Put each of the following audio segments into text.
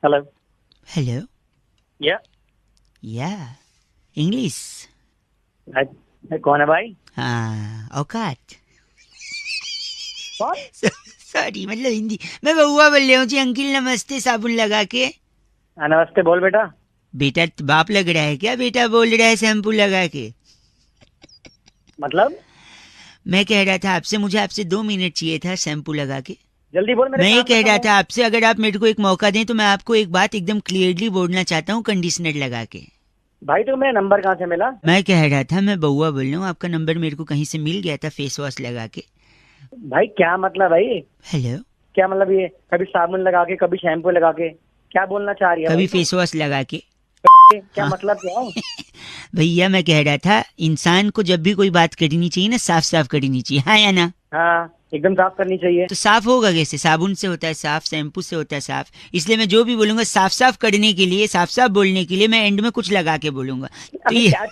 Hello. Hello. Yeah. Yeah. English. कौन है भाई? हाँ, औकात। कौन? सॉरी, मतलब हिंदी। मैं बउआ बोल रहा हूँ जी। अंकिल नमस्ते, साबुन लगा के। नमस्ते, बोल बेटा। बेटा बाप लग रहा है क्या? बेटा बोल रहा है शैम्पू लगा के। मतलब? मैं कह रहा था आपसे, मुझे आपसे 2 मिनट चाहिए था शैम्पू लगा के। जल्दी बोल, मेरे मैं ये काम कह खत्म रहा है। था आपसे, अगर आप मेरे को एक मौका दें तो मैं आपको एक बात एकदम क्लियरली बोलना चाहता हूँ, कंडीशनर लगा के। भाई तो मेरा नंबर कहाँ से मिला? मैं कह रहा था, मैं बउआ बोल रहा हूँ, आपका नंबर मेरे को कहीं से मिल गया था फेस वॉश लगा के। भाई क्या मतलब भाई? हेलो। क्या मतलब ये कभी साबुन लगा के, कभी शैम्पू लगा के? क्या बोलना चाह रही है कभी भाई फेस वॉश लगा के। क्या हाँ। मतलब क्या है? भैया मैं कह रहा था, इंसान को जब भी कोई बात करनी चाहिए ना, साफ साफ करनी चाहिए, हाँ या ना? हाँ, एकदम साफ करनी चाहिए। तो साफ होगा कैसे? साबुन से होता है साफ, शैम्पू से होता है साफ। इसलिए मैं जो भी बोलूंगा साफ साफ करने के लिए, साफ साफ बोलने के लिए मैं एंड में कुछ लगा के बोलूंगा। तो अभी ये क्या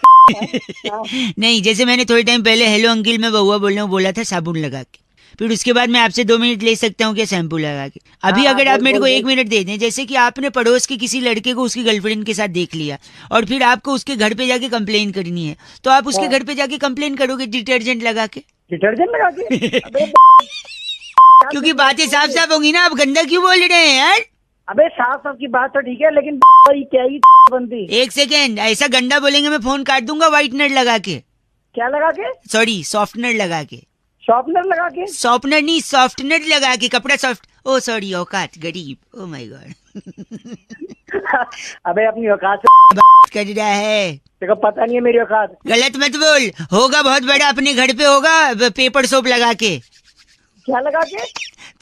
हाँ। नहीं, जैसे मैंने थोड़े टाइम पहले हेलो अंकिल मैं बउआ बोल रहा हूँ बोला था साबुन लगा के, फिर उसके बाद मैं आपसे 2 मिनट ले सकता हूँ क्या शैम्पू लगा के? अभी हाँ, अगर आप बोल मेरे बोल को बोल। 1 मिनट दे दें, जैसे कि आपने पड़ोस के किसी लड़के को उसकी गर्लफ्रेंड के साथ देख लिया और फिर आपको उसके घर पे जाके कंप्लेन करनी है, तो आप उसके हाँ, घर पे जाके कंप्लेन करोगे डिटर्जेंट लगा के? डिटर्जेंट लगा के? अबे क्या क्योंकि तुम बातें साफ साफ होंगी ना। आप गंदा क्यों बोल रहे हैं यार? अबे साफ साफ की बात तो ठीक है, लेकिन भाई क्या ही बनती? 1 सेकेंड, ऐसा गंदा बोलेंगे मैं फोन काट दूंगा व्हाइटनर लगा के। क्या लगा के? सॉरी, सॉफ्टनर लगा के। शॉर्पनर लगा के? सॉफ्टनर नहीं, सॉफ्टनर लगा के, कपड़ा सॉफ्ट। ओ सॉरी, औकात, गरीब, ओ माय गॉड। अबे अपनी औकात से कर रहा है। तेरे को पता नहीं है मेरी औकात। गलत मत बोल। होगा बहुत बड़ा, अपने घर पे होगा पेपर सोप लगा के। क्या लगा के?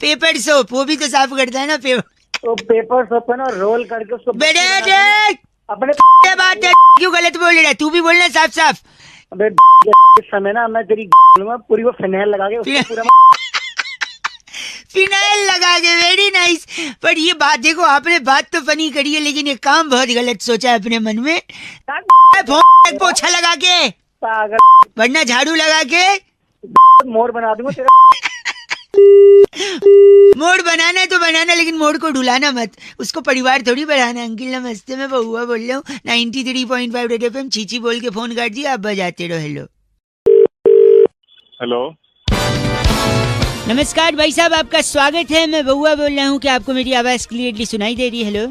पेपर सोप, वो भी तो साफ करता है ना पेपर। तो पेपर सोप है ना, रोल करके उसको बेटे बना के ना, अपने ये बात है, क्यों गलत बोल रहा है? तू भी बोलना साफ साफ। अबे इस समय ना मैं तेरी पूरी वो फिनाइल लगा के उसको पूरा फिनाइल लगा के, वेरी नाइस। पर ये बात देखो, आपने बात तो फनी करी है, लेकिन ये काम बहुत गलत सोचा है अपने मन में। फोन पोछा लगा के, पागल वरना झाड़ू लगा के। मोर बना दूंगा तेरा। मोड़ बनाना है तो बनाना, लेकिन मोड़ को ढुलाना मत, उसको परिवार थोड़ी बढ़ाना। अंकिल नमस्ते, मैं बउआ बोल रहा हूँ 93.5 रेड एफएम। चीची बोल के फोन काट दिया, आप बजाते रहो। हेलो। हेलो। नमस्कार भाई साहब, आपका स्वागत है। मैं बउआ बोल रहा हूँ, क्या आपको मेरी आवाज क्लियरली सुनाई दे रही है? हेलो।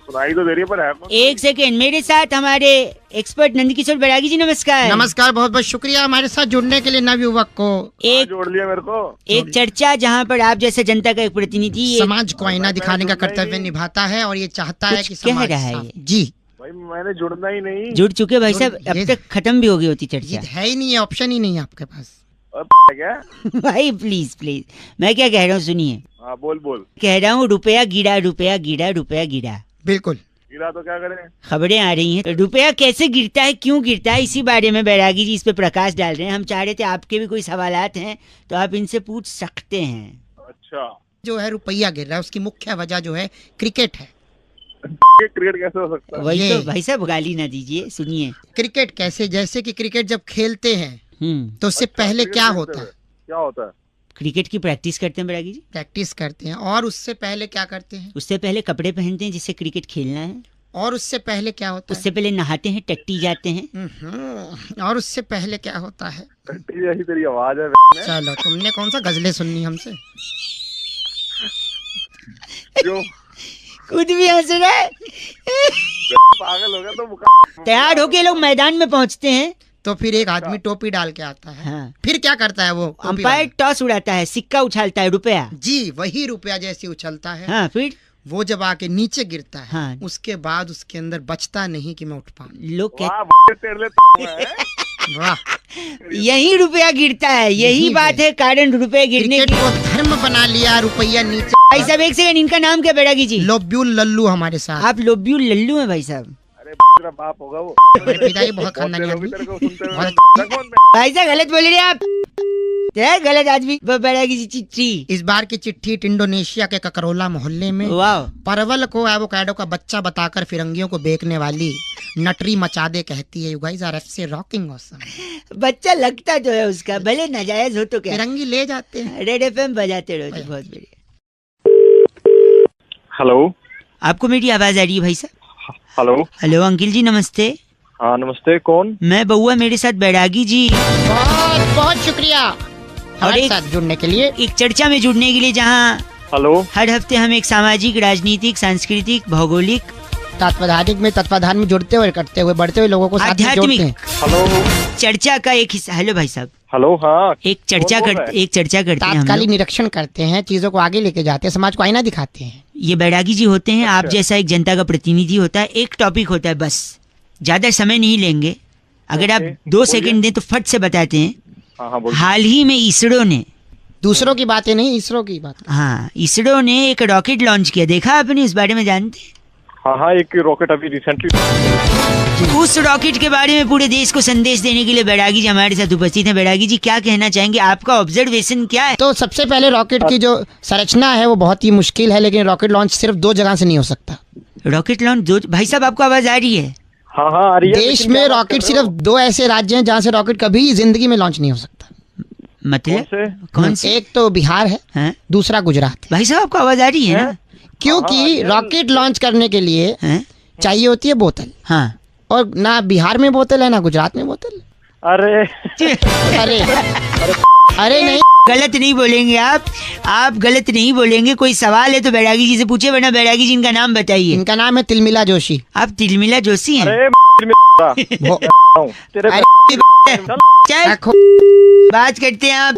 सुनाई तो दे रही है, पर है कौन? 1 सेकेंड, मेरे साथ हमारे एक्सपर्ट नंदकिशोर बैरागी जी, नमस्कार। नमस्कार, बहुत बहुत शुक्रिया हमारे साथ जुड़ने के लिए नवयुवक को। एक जोड़ लिया मेरे को। एक चर्चा जहाँ पर आप जैसे जनता का एक प्रतिनिधि ये समाज को आईना दिखाने का कर्तव्य निभाता है और ये चाहता है कुछ कि कह समाज रहा है साफ- ये। जी भाई मैंने जुड़ना ही नहीं। जुड़ चुके भाई साहब, अब ये- तक खत्म भी हो गई होती ये चर्चा। है ही नहीं है, ऑप्शन ही नहीं है आपके पास। अब क्या? भाई प्लीज प्लीज, मैं क्या कह रहा हूँ सुनिए। हाँ बोल बोल। कह रहा हूँ रुपया गिरा, रुपया गिरा, रुपया गिरा। बिल्कुल। गिरा तो क्या करें? खबरें आ रही हैं, रुपया कैसे गिरता है, क्यों गिरता है, इसी बारे में बैरागी जी इस पे प्रकाश डाल रहे हैं। हम चाह रहे थे आपके भी कोई सवालात हैं तो आप इनसे पूछ सकते हैं। अच्छा, जो है रुपया गिर रहा है, उसकी मुख्य वजह जो है क्रिकेट है। ये क्रिकेट कैसे हो सकता है? वही ये- तो भाई साहब, गाली ना दीजिए, सुनिए। क्रिकेट कैसे? जैसे कि क्रिकेट जब खेलते हैं तो उससे अच्छा, पहले क्रिकेट क्या खेलते होता हुए है? क्या होता है? क्रिकेट की प्रैक्टिस करते हैं बैरागी जी। प्रैक्टिस करते हैं। और उससे पहले क्या करते हैं? उससे पहले कपड़े पहनते हैं जिससे क्रिकेट खेलना है। और उससे पहले क्या होता है? उससे पहले नहाते हैं, टट्टी जाते हैं। और उससे पहले क्या होता है? टट्टी जैसी तेरी आवाज है। चलो, तुमने कौन सा गजलें सुननी हमसे? जो खुद भी हंस रहा है। पागल हो गया तो तैयार होके लोग मैदान में पहुंचते हैं। तो फिर एक आदमी टोपी डाल के आता है। हाँ। फिर क्या करता है वो टोपी अंपायर टॉस उड़ाता है, सिक्का उछालता है, रुपया। वाला? जी, वही रुपया जैसे उछलता है। हाँ, फिर वो जब आके नीचे गिरता है, हाँ। उसके बाद उसके अंदर बचता नहीं कि मैं उठ पाऊं। लोग कहते वाह तेरे लिए है। वाह, यही रुपया गिरता है, यही यही बात है कारण रुपये गिरने क्रिकेट की। को धर्म बना लिया, रुपया नीचे। भाई साहब 1 सेकंड, इनका नाम क्या बैरागी जी? लोब्यूल लल्लू हमारे साथ। आप लोब्यू लल्लू हैं भाई साहब। अरे तेरा बाप होगा वो। मेरे पिताजी बहुत बहुत खानदानी देर होगी आदमी। तेरे को सुनते हुए। बहुत- रख फोन पे। भाई साहब गलत बोल रहे हैं आप, है गलत आदमी। बैरागी जी चिट्ठी। इस बार की चिट्ठी इंडोनेशिया के ककरोला मोहल्ले में वाह। परवल को एवोकाडो का बच्चा बताकर फिरंगियों को बेचने वाली नटरी मचादे कहती है, you guys are FC rocking awesome. बच्चा लगता तो है उसका, भले नाजायज हो तो क्या। फिरंगी ले जाते हैं। रेड एफएम बजाते रहो जी, बहुत बढ़िया। हेलो। आपको मेरी आवाज आ रही है भाई साहब? हेलो। हेलो अंकिल जी नमस्ते। हाँ नमस्ते, कौन? मैं बउआ, मेरे साथ बैरागी जी। बहुत बहुत शुक्रिया और हमारे एक साथ जुड़ने के लिए। एक चर्चा में जुड़ने के लिए, जहाँ हेलो। हर हफ्ते हम एक सामाजिक, राजनीतिक, सांस्कृतिक, भौगोलिक, तत्वाधान में जुड़ते हुए, करते हुए, बढ़ते हुए लोगों को साथ में जोड़ते आध्यात्मिक हैं। हेलो। चर्चा का एक हिस्सा। हेलो भाई साहब। हेलो। हाँ। एक चर्चा कौन बोल रहा है? एक चर्चा करते हैं हम तात्कालिक लोग। निरीक्षण करते हैं, चीजों को आगे लेके जाते हैं, समाज को आईना दिखाते हैं। ये बैरागी जी होते हैं, आप अच्छा। जैसा एक जनता का प्रतिनिधि होता है। एक टॉपिक होता है, बस ज्यादा समय नहीं लेंगे। अगर आप ओके, 2 बोलिए। सेकंड दें तो फट से बताते हैं। हाँ हाँ बोलिए। हाल ही में इसरो ने, दूसरों की बातें नहीं, इसरो की बात। हाँ इसरो ने एक रॉकेट लॉन्च किया। देखा आपने? इस बारे में जानते हैं? हाँ हाँ, एक रॉकेट अभी रिसेंटली। उस रॉकेट के बारे में पूरे देश को संदेश देने के लिए बैरागी जी हमारे साथ उपस्थित हैं। बैरागी जी क्या कहना चाहेंगे? आपका ऑब्जर्वेशन क्या है? तो सबसे पहले रॉकेट की जो संरचना है वो बहुत ही मुश्किल है, लेकिन रॉकेट लॉन्च सिर्फ 2 जगह से नहीं हो सकता। रॉकेट लॉन्च 2, भाई साहब आपको आवाज आ रही है? हाँ हाँ आ रही है। देश लेकिन में क्या बात रॉकेट कर रहे सिर्फ 2 ऐसे राज्य हैं जहाँ से रॉकेट कभी जिंदगी में लॉन्च नहीं हो सकता। हो? मतलब कौन कौन से? एक तो बिहार है, हैं? दूसरा गुजरात है। भाई साहब आपको आवाज आ रही है ना? हाँ, क्योंकि रॉकेट लॉन्च करने के लिए हैं? चाहिए होती है बोतल, हाँ और ना बिहार में बोतल है ना गुजरात में बोतल। अरे अरे अरे नहीं, गलत नहीं बोलेंगे आप गलत नहीं बोलेंगे। कोई सवाल है तो बैरागी जी से पूछे, वरना बैरागी जी इनका नाम बताइए। इनका नाम है तिलमिला जोशी। आप तिलमिला जोशी हैं? अरे वो- तेरे अरे, चल आखो- बात करते हैं आप।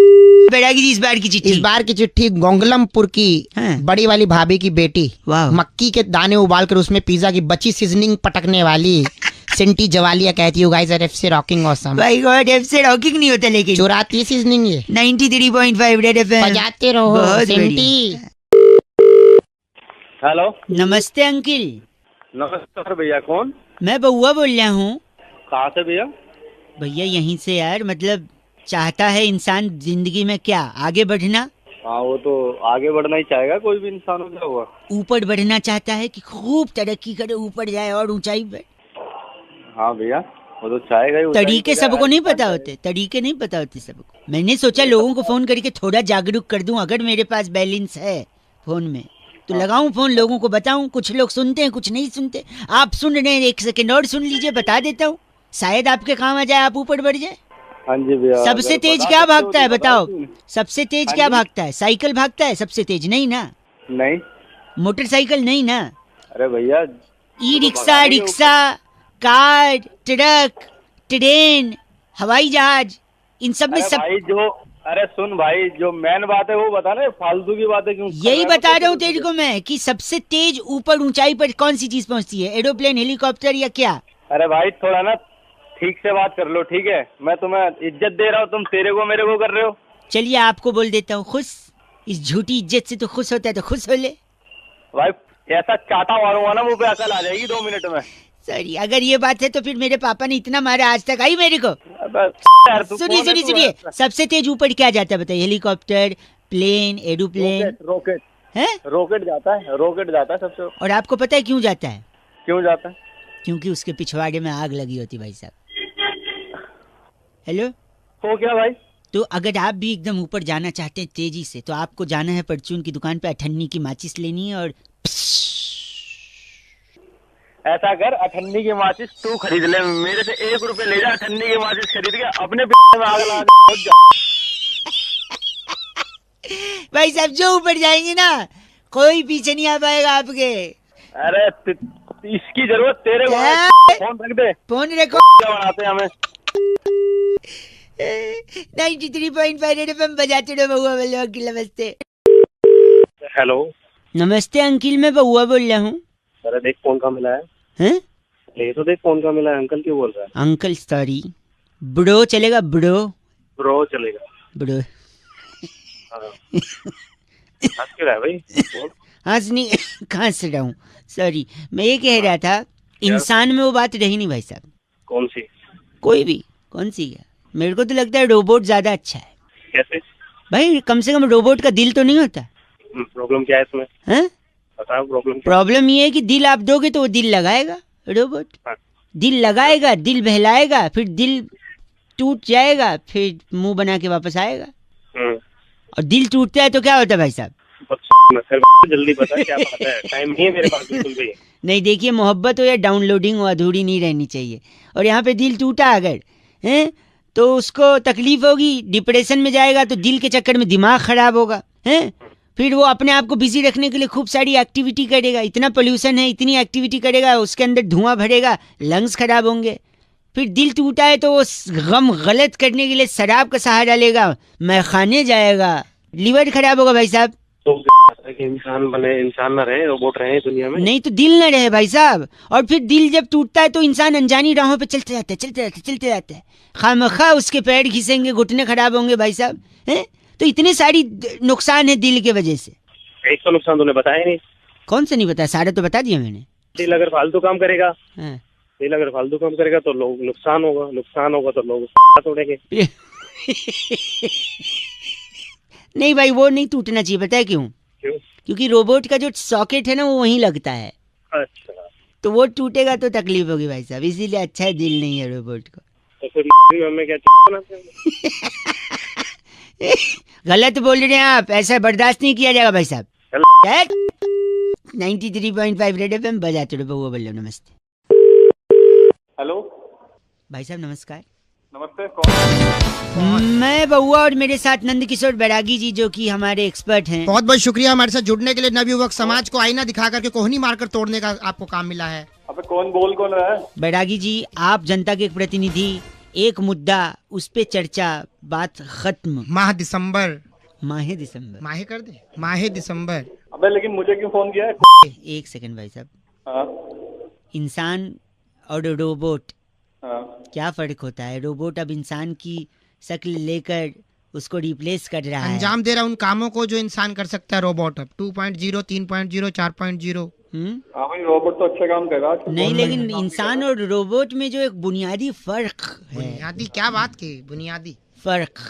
बैरागी जी इस बार की इस चिट्ठी। बार की चिट्ठी गोंगलमपुर की हाँ। बड़ी वाली भाभी की बेटी, वाह। मक्की के दाने उबाल कर उसमें पिज्जा की बची सीजनिंग पटकने वाली सिंटी जवालिया कहती है, guys are FC rocking awesome. भाई गॉड, एफ से रॉकिंग नहीं होता, लेकिन चुराती है सीजनिंग ये। 93.5 रेड एफएम बजाते रहो बहुत सिंटी। हेलो। नमस्ते अंकिल, नमस्कार भैया, कौन? मैं बउआ बोल रहा हूँ। कहाँ से भैया? भैया यहीं से यार, मतलब चाहता है इंसान जिंदगी में क्या, आगे बढ़ना, हाँ वो तो आगे बढ़ना ही चाहेगा, कोई भी इंसान हो, क्या हुआ? ऊपर बढ़ना चाहता है कि खूब तरक्की करे, ऊपर जाए और ऊंचाई पे। हाँ भैया, वो तो चाहेगा ही। ऊंचाई तरीके पे सबको जाए, नहीं इंसान पता होते, तरीके नहीं पता होते सबको। मैंने सोचा लोगों को फोन करके थोड़ा जागरूक कर दूं। अगर मेरे पास बैलेंस है फोन में तो लगाऊं फोन, लोगों को बताऊं। कुछ लोग सुनते हैं, कुछ नहीं सुनते। आप सुन रहे हैं, 1 सेकंड और सुन लीजिए, बता देता हूँ, शायद आपके काम आ जाए, आप ऊपर बढ़ जाए। हाँ जी भैया। सबसे अगर तेज बता क्या सकते हो भागता तो है बताओ? बताओ। सबसे तेज हाँ क्या जी? भागता है? साइकिल भागता है सबसे तेज? नहीं ना। नहीं। मोटरसाइकिल नहीं ना। अरे भैया, e rickshaw, rickshaw, car, truck, train, हवाई जहाज, इन सब में अरे सब। भाई जो, अरे सुन भाई, जो मेन बात है वो बता ना, फालतू की बातें क्यों कर यही रहा है? बता रहा हूँ तेरे को मैं कि सबसे तेज ऊपर ऊंचाई पर कौन सी चीज पहुंचती है? एरोप्लेन, हेलीकॉप्टर या क्या? अरे भाई थोड़ा ना ठीक से बात कर लो, ठीक है? मैं तुम्हें इज्जत दे रहा हूँ, तुम तेरे को मेरे को कर रहे हो। चलिए आपको बोल देता हूँ खुश। इस झूठी इज्जत से तो खुश होता है तो खुश हो ले। भाई ऐसा चाटा मारूंगा ना, मुंह पे अकल आ जाएगी 2 मिनट में। सॉरी, अगर ये बात है तो फिर मेरे पापा ने इतना मारा आज तक आई मेरे को। अबे यार तू सुनिए कौन है सुनिए तू? सुनिए, सबसे तेज ऊपर क्या जाता है बताइए? Helicopter, plane, aeroplane rocket, rocket, है। रॉकेट जाता है, रॉकेट जाता है सबसे। और आपको पता है क्यों जाता है? क्यों जाता है? क्योंकि उसके पिछवाड़े में आग लगी होती भाई साहब। हेलो, हो क्या भाई? तो अगर आप भी एकदम ऊपर जाना चाहते हैं तेजी से, तो आपको जाना है परचून की दुकान पे, 98 की माचिस लेनी है और ऐसा कर, 98 की माचिस तू खरीद ले, मेरे से 1 रुपए ले जा। 98 की माचिस खरीद के अपने में आग लगा के पहुंच जा। भाई साहब जो ऊपर जाएंगे ना, कोई पीछे नहीं आ पाएगा आपके। अरे इसकी जरूरत तेरे को है। क्या? फोन रख दे, फोन रखो। क्या बनाते हैं हमें। 93.5 रेड एफएम बजाते रहो। बउआ बोल रहा हूँ अंकिल, नमस्ते। हेलो। नमस्ते अंकिल, मैं बउआ बोल रहा हूँ। अरे देख फोन का मिला है। हैं? ये तो देख फोन का मिला है। अंकल क्यों बोल रहा है? अंकल सॉरी, ब्रो चलेगा? ब्रो, ब्रो चलेगा। ब्रो। हाँ। हंस क्यों रहा है भाई? बोल। हंस नहीं, हंस रहा हूँ, सॉरी। मैं ये कह रहा था, इंसान में वो बात रही नहीं भाई साहब। कौन सी? कोई भी, कौन सी है? मेरे को तो लगता है रोबोट ज्यादा अच्छा है। कैसे? भाई कम से कम रोबोट का दिल तो नहीं होता प्रॉब्लम क्या है इसमें? है? बताओ प्रॉब्लम क्या? प्रॉब्लम ये है कि दिल आप दोगे तो वो दिल लगाएगा रोबोट। हाँ। दिल लगाएगा, दिल बहलाएगा, फिर दिल टूट जाएगा, फिर मुंह बना के वापस आएगा। हम्म। और दिल टूटता है तो क्या होता है भाई साहब? बस फिर जल्दी बता क्या बात है, टाइम नहीं है मेरे पास बिल्कुल भी। नहीं देखिए, मोहब्बत हो या डाउनलोडिंग हो, अधूरी नहीं रहनी चाहिए। और यहाँ पे दिल टूटा अगर हैं तो उसको तकलीफ होगी, डिप्रेशन में जाएगा, तो दिल के चक्कर में दिमाग खराब होगा हैं। फिर वो अपने आप को बिजी रखने के लिए खूब सारी एक्टिविटी करेगा, इतना पोल्यूशन है, इतनी एक्टिविटी करेगा, उसके अंदर धुआं भरेगा, लंग्स खराब होंगे। फिर दिल टूटा है तो वो गम गलत करने के लिए शराब का सहारा लेगा, मैखाने जाएगा, लीवर खराब होगा भाई साहब। तो कि इंसान बने, इंसान ना रहे, रोबोट रहे दुनिया में। नहीं तो दिल न रहे भाई साहब। और फिर दिल जब टूटता है तो इंसान अनजानी राहों पे चलते जाता है। खामखा उसके पैर घिसेंगे, घुटने खराब होंगे भाई साहब हैं। तो इतने सारी नुकसान है दिल के वजह से। एक तो नुकसान तूने बताया ही नहीं। कौन सा नहीं बताया, सारा तो बता दिया मैंने। दिल अगर फालतू काम करेगा, हाँ। दिल अगर फालतू काम करेगा तो लोग नुकसान होगा तो लोग तोड़ेंगे। नहीं भाई, वो नहीं टूटना चाहिए, पता है क्यों? क्योंकि रोबोट का जो सॉकेट है ना वो वहीं लगता है। अच्छा, तो वो टूटेगा तो तकलीफ होगी भाई साहब, इसीलिए अच्छा है दिल नहीं है रोबोट को। तो फिर हमें क्या बनाते हैं? गलत बोल रहे हैं आप, ऐसा बर्दाश्त नहीं किया जाएगा भाई साहब। 93.5 रेड एफएम बजाते रहो। बउआ बोलो नमस्ते। हेलो भाई साहब नमस्कार। नमस्ते, कौन? मैं बउआ और मेरे साथ नंद किशोर बैरागी जी जो कि हमारे एक्सपर्ट हैं। बहुत बहुत शुक्रिया हमारे साथ जुड़ने के लिए। नवयुवक समाज को आईना दिखा करके कोहनी मारकर तोड़ने का आपको काम मिला है। अबे कौन रहा है? बैरागी जी, आप जनता के एक प्रतिनिधि, एक मुद्दा, उस पे चर्चा, बात खत्म। माह दिसंबर माहे कर दे, माह दिसंबर। अबे लेकिन मुझे क्यों फोन किया है? एक सेकंड भाई साहब। हाँ, इंसान और रोबोट हाँ। क्या फर्क होता है? रोबोट अब इंसान की शक्ल लेकर उसको रिप्लेस कर रहा है, अंजाम दे रहा है उन कामों को जो इंसान कर सकता है रोबोट अब 2.0, 3.0, 4.0। हाँ भाई, रोबोट तो अच्छा काम कर रहा है। नहीं, लेकिन इंसान और रोबोट में जो एक बुनियादी फर्क है। बुनियादी क्या बात की? बुनियादी फर्क,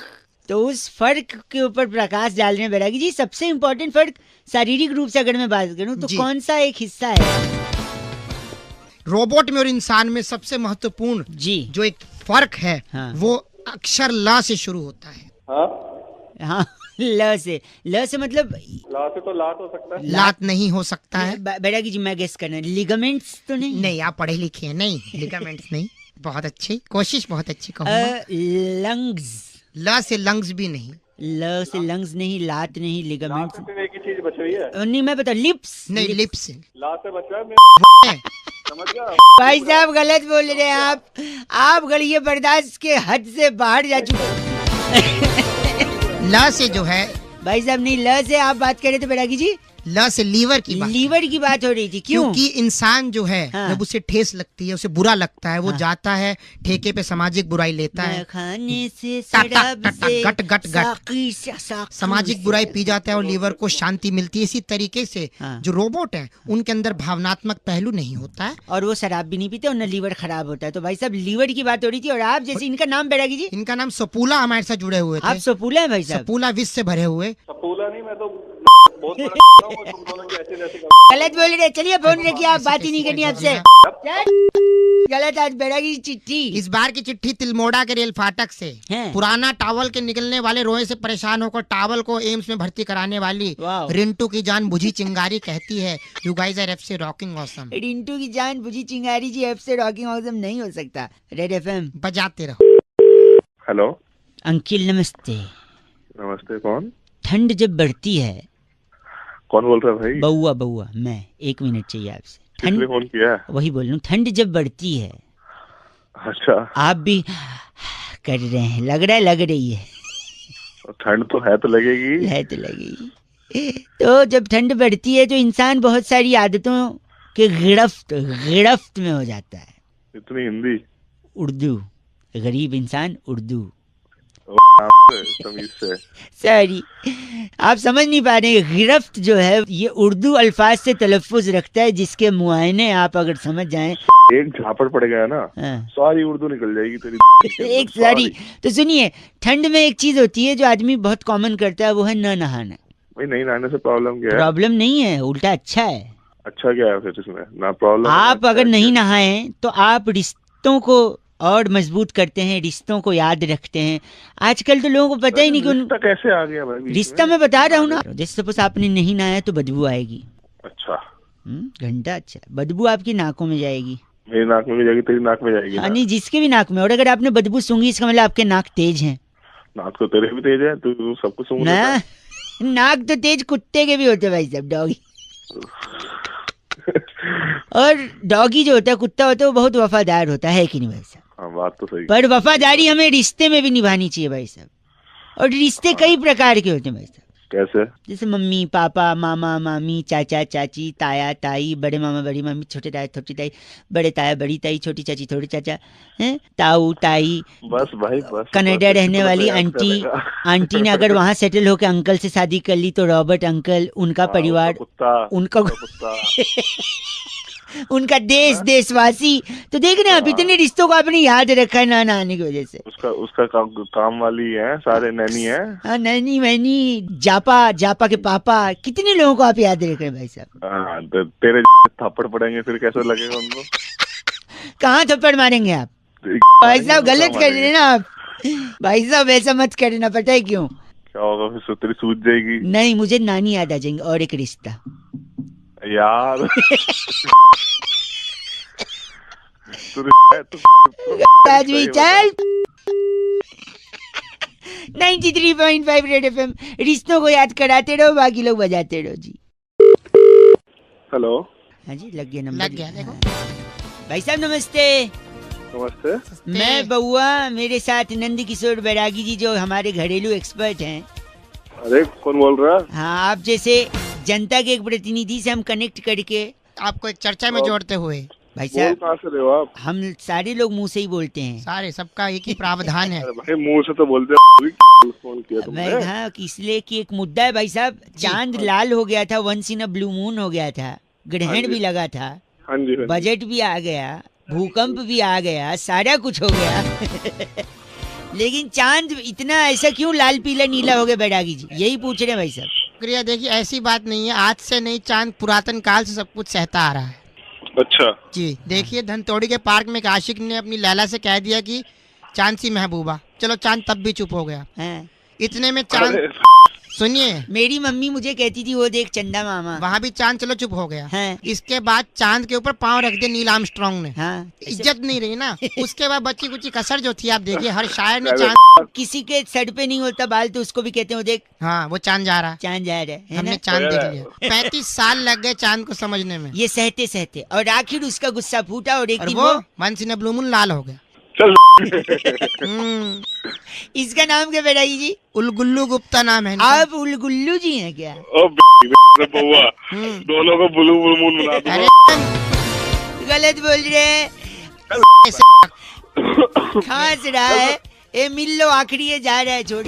तो उस फर्क के ऊपर प्रकाश डाल रहे हैं बैरागी जी। सबसे इम्पोर्टेंट फर्क शारीरिक रूप से अगर मैं बात करूं तो कौन सा एक हिस्सा है रोबोट में और इंसान में? सबसे महत्वपूर्ण जी जो एक फर्क है, हाँ। वो अक्षर ल से शुरू होता है। हाँ, ल से मतलब ला से तो लात हो सकता है। लात नहीं हो सकता है। बैरागी जी मैं गेस करना, लिगामेंट्स तो नहीं? नहीं, आप पढ़े लिखे हैं। नहीं, लिगामेंट्स नहीं। बहुत अच्छी कोशिश, बहुत अच्छी कहूँगा। लंग्स, ल से लंग्स भी नहीं। ल से लंग्स नहीं, लात नहीं, लिगामेंट्स एक ही चीज बची हुई है। नहीं, मैं बता, लिप्स नहीं, लिप्स। ला से बचा है, समझ गया? भाई साहब गलत बोल रहे हैं आप गलिए बर्दाश्त के हद से बाहर जा चुके। ल से जो है भाई साहब, नहीं, ल से आप बात कर रहे थे बैरागी जी? ल से लीवर की बात हो रही थी। क्यों? क्योंकि इंसान जो है हाँ। जब उसे ठेस लगती है, उसे बुरा लगता है, वो जाता है ठेके पे सामाजिक बुराई लेता है, खाने से गट गट गट सामाजिक बुराई पी जाता है और लीवर को शांति मिलती है। इसी तरीके से हाँ। जो रोबोट है उनके अंदर भावनात्मक पहलू नहीं होता है और वो शराब भी नहीं पीते और न लीवर खराब होता है। तो भाई साहब लीवर की बात हो रही थी। और आप जैसे, इनका नाम बैरागी जी? इनका नाम सपूला हमारे साथ जुड़े हुए थे। आप सपूला है भाई साहब? सपूला विष से भरे हुए। सपूला नहीं, मैं तो बहुत गलत बोल रहे। चलिए फोन रखिए, आप बात ही नहीं करनी आपसे। गलत। आज बैरागी चिट्ठी। इस बार की चिट्ठी तिलमोड़ा के रेल फाटक से है। पुराना टावल के निकलने वाले रोए से परेशान होकर टावल को एम्स में भर्ती कराने वाली रिंटू की जान बुझी चिंगारी कहती है, you guys are FC rocking awesome. Rintu की जान बुझी चिंगारी जी एफसी रॉकिंग ऑसम नहीं हो सकता। रेड एफएम बजाते रहो। हेलो अंकिल नमस्ते। नमस्ते, कौन? ठंड जब बढ़ती है। कौन बोल रहा है भाई? बउआ मैं, 1 मिनट चाहिए आपसे। किसने फोन किया है? वही बोल रहा हूँ, ठंड जब बढ़ती है। अच्छा, आप भी कर रहे हैं, लग रही है। ठंड तो है, तो लगेगी। तो जब ठंड बढ़ती है तो इंसान बहुत सारी आदतों के गिरफ्त में हो जाता है। इतनी हिंदी? उर्दू, गरीब इंसान उर्दू। तमीज से। सॉरी, आप समझ नहीं पा रहे। गिरफ्त जो है ये उर्दू अल्फाज से तलफ़ुज़ रखता है, जिसके मुआयने आप अगर समझ जाएं। एक झापड़ पड़ गया ना, सारी उर्दू निकल जाएगी तेरी। एक सारी। तो सुनिए, ठंड में एक चीज होती है जो आदमी बहुत कॉमन करता है, वो है न नहाना। भाई नहीं नहाने से प्रॉब्लम क्या है? प्रॉब्लम नहीं है, उल्टा अच्छा है। अच्छा क्या है फिर इसमें? ना प्रॉब्लम। आप अगर नहीं नहाएं तो आप रिश्तों को और मजबूत करते हैं, रिश्तों को याद रखते हैं। आजकल तो लोगों को पता ही नहीं कि रिश्ता कैसे आ गया भाई? रिश्ता मैं बता रहा हूँ ना, जैसे सपोज आपने नहीं नहाया तो बदबू आएगी। अच्छा, घंटा अच्छा, बदबू आपकी नाकों में जाएगी, मेरी नाक में भी जाएगी, तेरी नाक में जाएगी। हाँ नहीं, जिसके भी नाक में। और अगर आपने बदबू सूंघी इसका मतलब आपके नाक तेज हैं। नाक तो तेरे भी तेज है, तू सब कुछ सूंघ लेता है। नाक तो तेज कुत्ते के भी होते भाई साहब, डॉगी। और डॉगी जो होता है, कुत्ता होता है, वो बहुत वफादार होता है कि नहीं भाई साहब? हाँ, बात तो सही। पर वफादारी हमें रिश्ते में भी निभानी चाहिए भाई साहब। और रिश्ते कई प्रकार के होते हैं भाई साहब। कैसे? जैसे मम्मी पापा, मामा मामी, चाचा चाची, ताया ताई, बड़े मामा बड़ी मामी, छोटे ताया छोटी ताई, बड़े ताया बड़ी ताई, छोटी चाची छोटे चाचा, हैं, ताऊ ताई। बस भाई बस। कनाडा रहने वाली आंटी, आंटी ने अगर वहाँ सेटल होकर अंकल से शादी कर ली तो रॉबर्ट अंकल, उनका परिवार, उनका कुत्ता उनका देश, देशवासी। तो देख रहे हैं आप, इतने रिश्तों को आपने याद रखा है ना आने की वजह से। उसका काम वाली है, सारे नैनी है। हाँ, नैनी वैनी, जापा के पापा, कितने लोगों को आप याद रख रहे हैं भाई साहब। हाँ, तेरे थप्पड़ पड़ेंगे फिर कैसा लगेगा उनको? कहाँ थप्पड़ मारेंगे आप भाई साहब? गलत कर रहे हैं ना आप भाई साहब, ऐसा मत करना। पता है क्यों? क्या होगा फिर? तेरी सूझ जाएगी। नहीं, मुझे नानी याद आ जाएंगे। और एक रिश्ता यार आज भी चल 93.5 रेड एफएम, रिश्तों को याद कराते रहो, बाकी लोग बजाते रहो जी। हेलो। हाँ जी, लग गया नंबर। लग गया, देखो। भाई साहब नमस्ते। नमस्ते। मैं बउआ, मेरे साथ नंद किशोर बैरागी जी, जो हमारे घरेलू एक्सपर्ट हैं। अरे कौन बोल रहा? हाँ, आप जैसे जनता के एक प्रतिनिधि से हम कनेक्ट करके आपको एक चर्चा में जोड़ते हुए। भाई साहब, कहाँ से रहे हो आप? हम सारे लोग मुंह से ही बोलते हैं। सारे, सबका एक ही प्रावधान है। भाई मुंह से तो बोलते हैं। फोन किया तुमने? मैं हाँ, इसलिए कि एक मुद्दा है भाई साहब। चांद लाल हो गया था, once in a blue moon हो गया था, ग्रहण भी लगा था, हाँ जी, बजट भी आ गया, भूकंप भी आ गया, सारा कुछ हो गया लेकिन चांद इतना ऐसा क्यों लाल पीला नीला हो गया बैरागी जी? यही पूछ रहे हैं भाई साहब। शुक्रिया। देखिए, ऐसी बात नहीं है, आज से नहीं, चांद पुरातन काल से सब कुछ सहता आ रहा है। अच्छा जी, देखिए, धनतोड़ी के पार्क में एक आशिक ने अपनी लैला से कह दिया कि चांद सी महबूबा। चलो, चांद तब भी चुप हो गया। इतने में चांद, सुनिए, मेरी मम्मी मुझे कहती थी वो देख चंदा मामा, वहाँ भी चांद चलो चुप हो गया। हाँ। इसके बाद चांद के ऊपर पाँव रख दिया नील आर्मस्ट्रांग ने। हाँ, इज्जत नहीं रही ना। उसके बाद बच्ची कुची कसर जो थी, आप देखिए, हर शायर ने चांद, किसी के सर पे नहीं होता बाल तो उसको भी कहते हैं वो देख, हाँ, वो चांद जा रहा, चांद जा रहा है हमने ना? चांद देख लिया। 35 साल लग गए चांद को समझने में। ये सहते सहते, और आखिर उसका गुस्सा फूटा और एक दिन वो once in a blue moon लाल हो गया। चल इसका नाम क्या बैरागी जी? उलगुल्लू गुप्ता नाम है। आप उलगुल्लू जी हैं क्या? बउआ, दोनों को ब्लू मून बना दो। अरे गलत बोल रहे हैं, खांस रहा है। ए मिल्लो आखिरी है, जा रहा है छोड़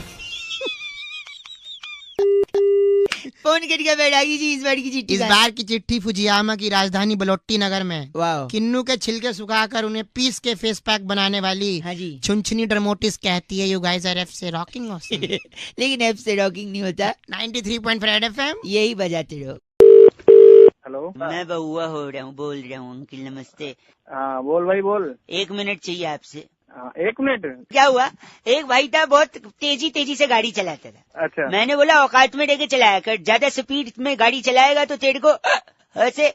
फोन करके बैरागी जी, इस बार की चिट्ठी, इस बार की चिट्ठी फुजियामा की राजधानी बलोट्टी नगर में वाह, किन्नू के छिलके सुखाकर उन्हें पीस के फेस पैक बनाने वाली हाँ जी छुनछुनी डरमोटिस कहती है, यू गाइस आर एफ से रॉकिंग ऑसम। लेकिन एफ से रॉकिंग नहीं होता, 93.5 एफएम यही बजाते रहो। हेलो, मैं बउआ हो रहा हूँ, बोल रहा हूँ अंकिल, नमस्ते। हाँ बोल भाई बोल। 1 मिनट चाहिए आपसे। 1 मिनट? क्या हुआ? एक भाई था, बहुत तेजी से गाड़ी चलाता था। अच्छा। मैंने बोला औकात में रह के चलाया कर, ज्यादा स्पीड में गाड़ी चलाएगा तो तेरे को ह से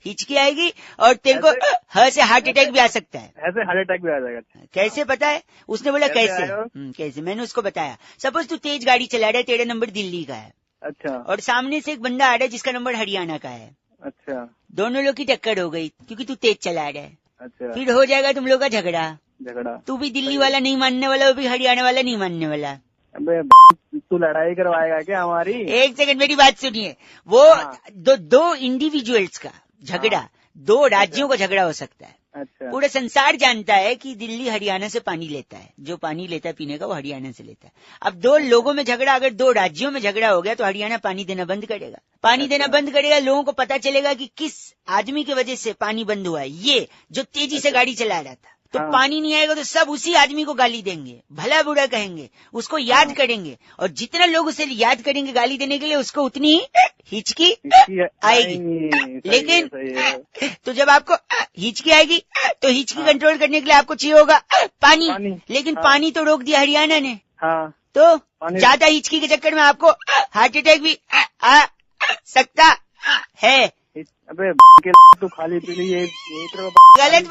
हिचकी आएगी और तेरे को ह से हार्ट अटैक भी आ सकता है। ऐसे हार्ट अटैक भी आ जाएगा? कैसे पता है? उसने बोला कैसे? कैसे? कैसे? मैंने उसको बताया, सपोज तू तेज गाड़ी चला रहा है, तेरा नंबर दिल्ली का है, अच्छा, और सामने से एक बंदा आ रहा है जिसका नंबर हरियाणा का है। अच्छा, दोनों लोग की टक्कर हो गई क्योंकि तू तेज चला रहा है। अच्छा, फिर हो जाएगा तुम लोग का झगड़ा। झगड़ा? तू भी दिल्ली वाला नहीं मानने वाला, वो भी हरियाणा वाला नहीं मानने वाला। अबे तू लड़ाई करवाएगा क्या हमारी? एक सेकंड, मेरी बात सुनिए। वो दो इंडिविजुअल्स का झगड़ा, 2 राज्यों का झगड़ा हो सकता है। अच्छा, पूरा संसार जानता है कि दिल्ली हरियाणा से पानी लेता है, जो पानी लेता है पीने का वो हरियाणा से लेता है। अब 2 लोगों में झगड़ा, अगर 2 राज्यों में झगड़ा हो गया तो हरियाणा पानी देना बंद करेगा। पानी देना बंद करेगा, लोगों को पता चलेगा कि किस आदमी की वजह से पानी बंद हुआ है, ये जो तेजी से गाड़ी चला रहा था। तो हाँ। पानी नहीं आएगा तो सब उसी आदमी को गाली देंगे, भला बुरा कहेंगे, उसको याद करेंगे, और जितना लोग उसे याद करेंगे गाली देने के लिए, उसको उतनी हिचकी आएगी। लेकिन तो जब आपको हिचकी आएगी तो हिचकी कंट्रोल करने के लिए आपको चाहिए होगा पानी। लेकिन पानी तो रोक दिया हरियाणा ने, हाँ, तो ज्यादा हिचकी के चक्कर में आपको हार्ट अटैक भी आ सकता है। अबे तू खाली पी ली गलत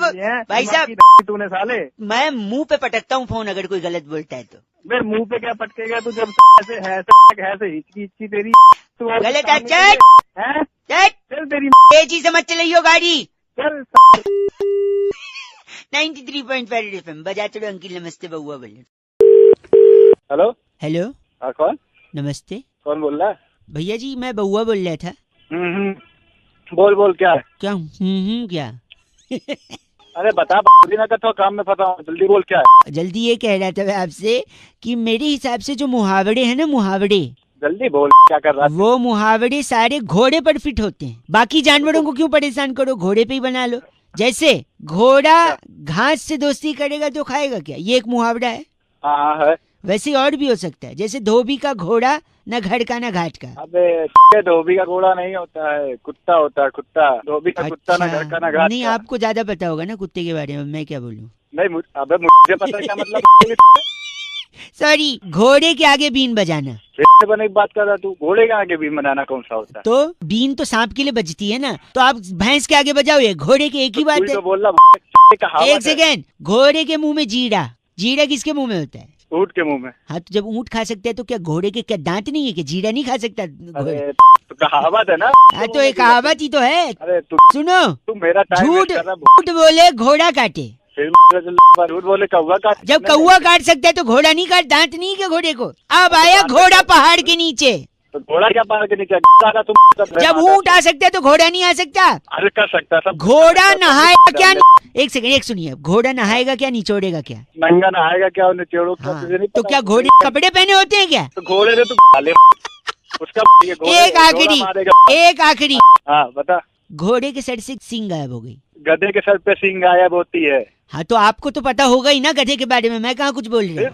भाई साहब, तूने साले। मैं मुंह पे पटकता हूँ फोन अगर कोई गलत बोलता है तो। मेरे मुंह पे क्या पटकेगा तू, जब ऐसे है हिचकी हिचकी तेरी तू गलत है। चल तेरी तेजी से मत चलाइयो गाड़ी। चल 93.5 FM बजाते रहो। अंकिल नमस्ते, बउआ बोले। हेलो हेलो, हाँ कौन नमस्ते कौन बोल रहा है? भैया जी, मैं बउआ बोल रहा था। बोल क्या है? क्या क्या? अरे बता, ना कर, काम में फंसा हूँ, जल्दी बोल क्या है? जल्दी ये कह रहा था मैं आपसे कि मेरे हिसाब से जो मुहावरे हैं ना, मुहावरे, जल्दी बोल क्या कर रहा है? वो मुहावरे सारे घोड़े पर फिट होते हैं। बाकी जानवरों को क्यों परेशान करो, घोड़े पे ही बना लो। जैसे घोड़ा घास से दोस्ती करेगा तो खाएगा क्या, ये एक मुहावरा है। हाँ है। वैसे और भी हो सकता है, जैसे धोबी का घोड़ा न घर का न घाट का। अबे धोबी का घोड़ा नहीं होता है, कुत्ता होता है, कुत्ता। धोबी का कुत्ता ना घर का ना घाट नहीं, का। आपको ज्यादा पता होगा ना कुत्ते के बारे में, मैं क्या बोलूं। नहीं अबे मुझे पता है क्या मतलब। सॉरी, घोड़े के आगे बीन बजाना। बने की बात कर रहा तू, घोड़े के आगे भी बनाना कौन सा होता है? तो बीन तो सांप के लिए बजती है ना, तो आप भैंस के आगे बजाओ, ये घोड़े के एक ही बात है। तो बोल रहा एक सेकेंड, घोड़े के मुंह में जीरा, जीरा किसके मुंह में होता है? ऊँट के मुंह में। हाँ, तो जब ऊँट खा सकता है तो क्या घोड़े के क्या दांत नहीं है कि जीरा नहीं खा सकता घोड़े? तो कहावत है ना। हाँ, तो एक कहावत ही तो है। अरे सुनो, तू मेरा झूठ बोले घोड़ा काटे, झूठ बोले कौवा काटे। जब कौवा काट सकता है तो घोड़ा नहीं काट, दांत नहीं क्या घोड़े को? अब आया घोड़ा पहाड़ के नीचे, तो घोड़ा क्या पहाड़ के नीचे? जब ऊँट आ सकता है तो घोड़ा नहीं आ सकता। अरे कर सकता सब। घोड़ा नहाएगा क्या? एक सेकंड, एक सुनिए, घोड़ा नहाएगा क्या, निचोड़ेगा क्या? नंगा नहाएगा क्या, निचोड़ो क्या? हाँ, तुझे नहीं तो पता? क्या घोड़े कपड़े पहने होते हैं क्या? तो घोड़े से तू डाले उसका एक आखिरी, एक आखिरी। हाँ बता। घोड़े के सर से सींग गायब हो गई, गधे के सर पे सींग गायब होती है। हाँ, तो आपको तो पता होगा ही ना गधे के बारे में, मैं कहाँ कुछ बोल रही हूँ।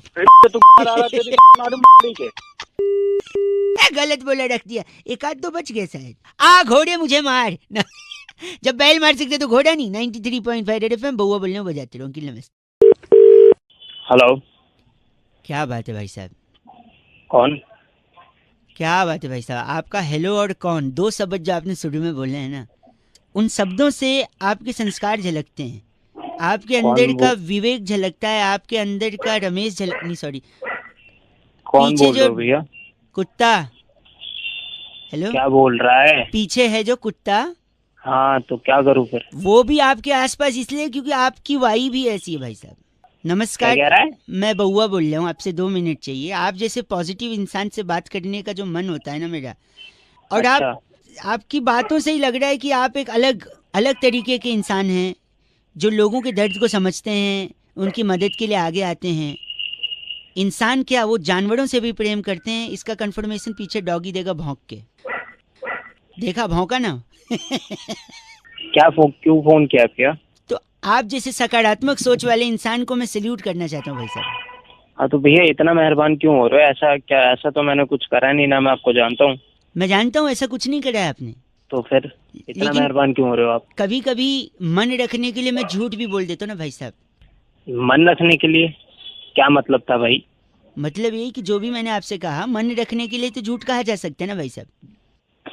गलत बोला, रख दिया, एक आध तो बच गए शायद। आ घोड़े मुझे मार जब बैल मार सकते तो घोड़ा नहीं। 93.5 FM बउआ बोलने बजाते रहो। अंकिल नमस्ते। हेलो, क्या बात है भाई साहब? कौन? क्या बात है भाई साहब, आपका हेलो और कौन, दो शब्द जो आपने शुरू में बोले हैं ना, उन शब्दों से आपके संस्कार झलकते हैं, आपके अंदर का विवेक झलकता है, आपके अंदर का रमेश नहीं सॉरी, कौन पीछे बोल जो रहे हो भैया? कुत्ता, हेलो, क्या बोल रहा है? पीछे है जो कुत्ता, हाँ तो क्या करूँ फिर? वो भी आपके आसपास इसलिए क्योंकि आपकी वाई भी ऐसी है भाई साहब। नमस्कार, क्या कह रहा है? मैं बउआ बोल रहा हूँ, आपसे 2 मिनट चाहिए। आप जैसे पॉजिटिव इंसान से बात करने का जो मन होता है ना मेरा, और अच्छा। आपकी बातों से ही लग रहा है कि आप एक अलग तरीके के इंसान हैं, जो लोगों के दर्द को समझते हैं, उनकी मदद के लिए आगे आते हैं। इंसान क्या, वो जानवरों से भी प्रेम करते हैं। इसका कंफर्मेशन पीछे डॉगी देगा भौंक के, देखा भौंका ना। क्या क्यों फोन किया क्या? तो आप जैसे सकारात्मक सोच वाले इंसान को मैं सैल्यूट करना चाहता हूँ भाई साहब। हाँ तो भैया इतना मेहरबान क्यों हो रहे हो? ऐसा क्या, ऐसा तो मैंने कुछ करा नहीं ना, मैं आपको जानता हूँ। मैं जानता हूँ ऐसा कुछ नहीं करा है आपने, तो फिर इतना मेहरबान क्यों हो रहे हो आप? कभी कभी मन रखने के लिए मैं झूठ भी बोल देता हूँ ना भाई साहब। मन रखने के लिए क्या मतलब था भाई? मतलब यही कि जो भी मैंने आपसे कहा, मन रखने के लिए तो झूठ कहा जा सकता है ना भाई साहब।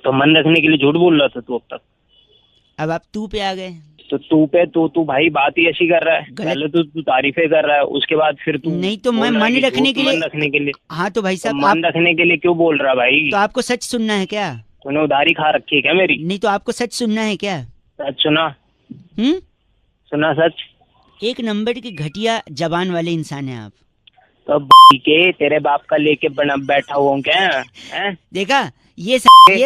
तो मन रखने के लिए झूठ बोल रहा था तू अब तक? अब आप तू पे आ गए। तो तू पे तू भाई बात ही ऐसी कर रहा है। पहले तू तारीफें कर रहा है, उसके बाद फिर तू नहीं तो मैं मन रखने के लिए, मन रखने के लिए। हाँ तो भाई साहब मन रखने के लिए क्यों बोल रहा भाई? तो आपको सच सुनना है क्या? तूने उधारी खा रखी है क्या मेरी? नहीं तो आपको सच सुनना है क्या? सच सुना। सुना सच। एक नंबर की घटिया जबान वाले इंसान है आप। तो के तेरे बाप का लेके बना बैठा हुआ हूँ क्या है? देखा ये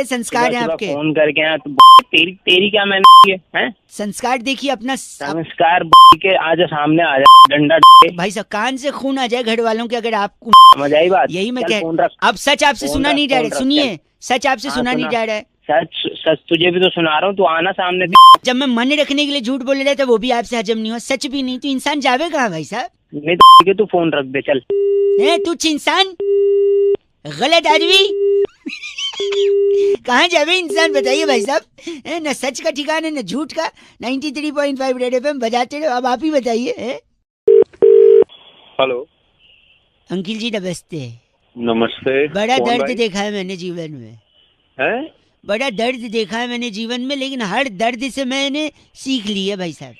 संस्कार है आपके। फोन करके तो तेरी क्या मैंने है? संस्कार देखिए अपना। संस्कार के आज सामने आ जाए डंडा भाई साहब, कान से खून आ जाए घर वालों के अगर आपको समझ आई बात। यही मैं कह, अब सच आपसे सुना नहीं जा रहा है। सुनिए, सच आपसे सुना नहीं जा रहा है। सच सच तुझे भी तो सुना रहा हूँ, तू आना सामने। जब मैं मन रखने के लिए झूठ बोल रहा था वो भी आपसे हजम नहीं हुआ, सच भी नहीं, तो इंसान जावे कहाँ भाई साहब? नहीं तो तू फोन रख दे चल। तू इंसान गलत आदमी कहाँ जावे इंसान, बताइए भाई साहब? न सच का ठिकाना न झूठ का। 93.5 रेड एफएम बजाते रहो। अब आप ही बताइए। हेलो अंकिल जी नमस्ते। नमस्ते। बड़ा कौन दर्द भाई? देखा है मैंने जीवन में, हैं? बड़ा दर्द देखा है मैंने जीवन में, लेकिन हर दर्द से मैंने सीख ली है भाई साहब।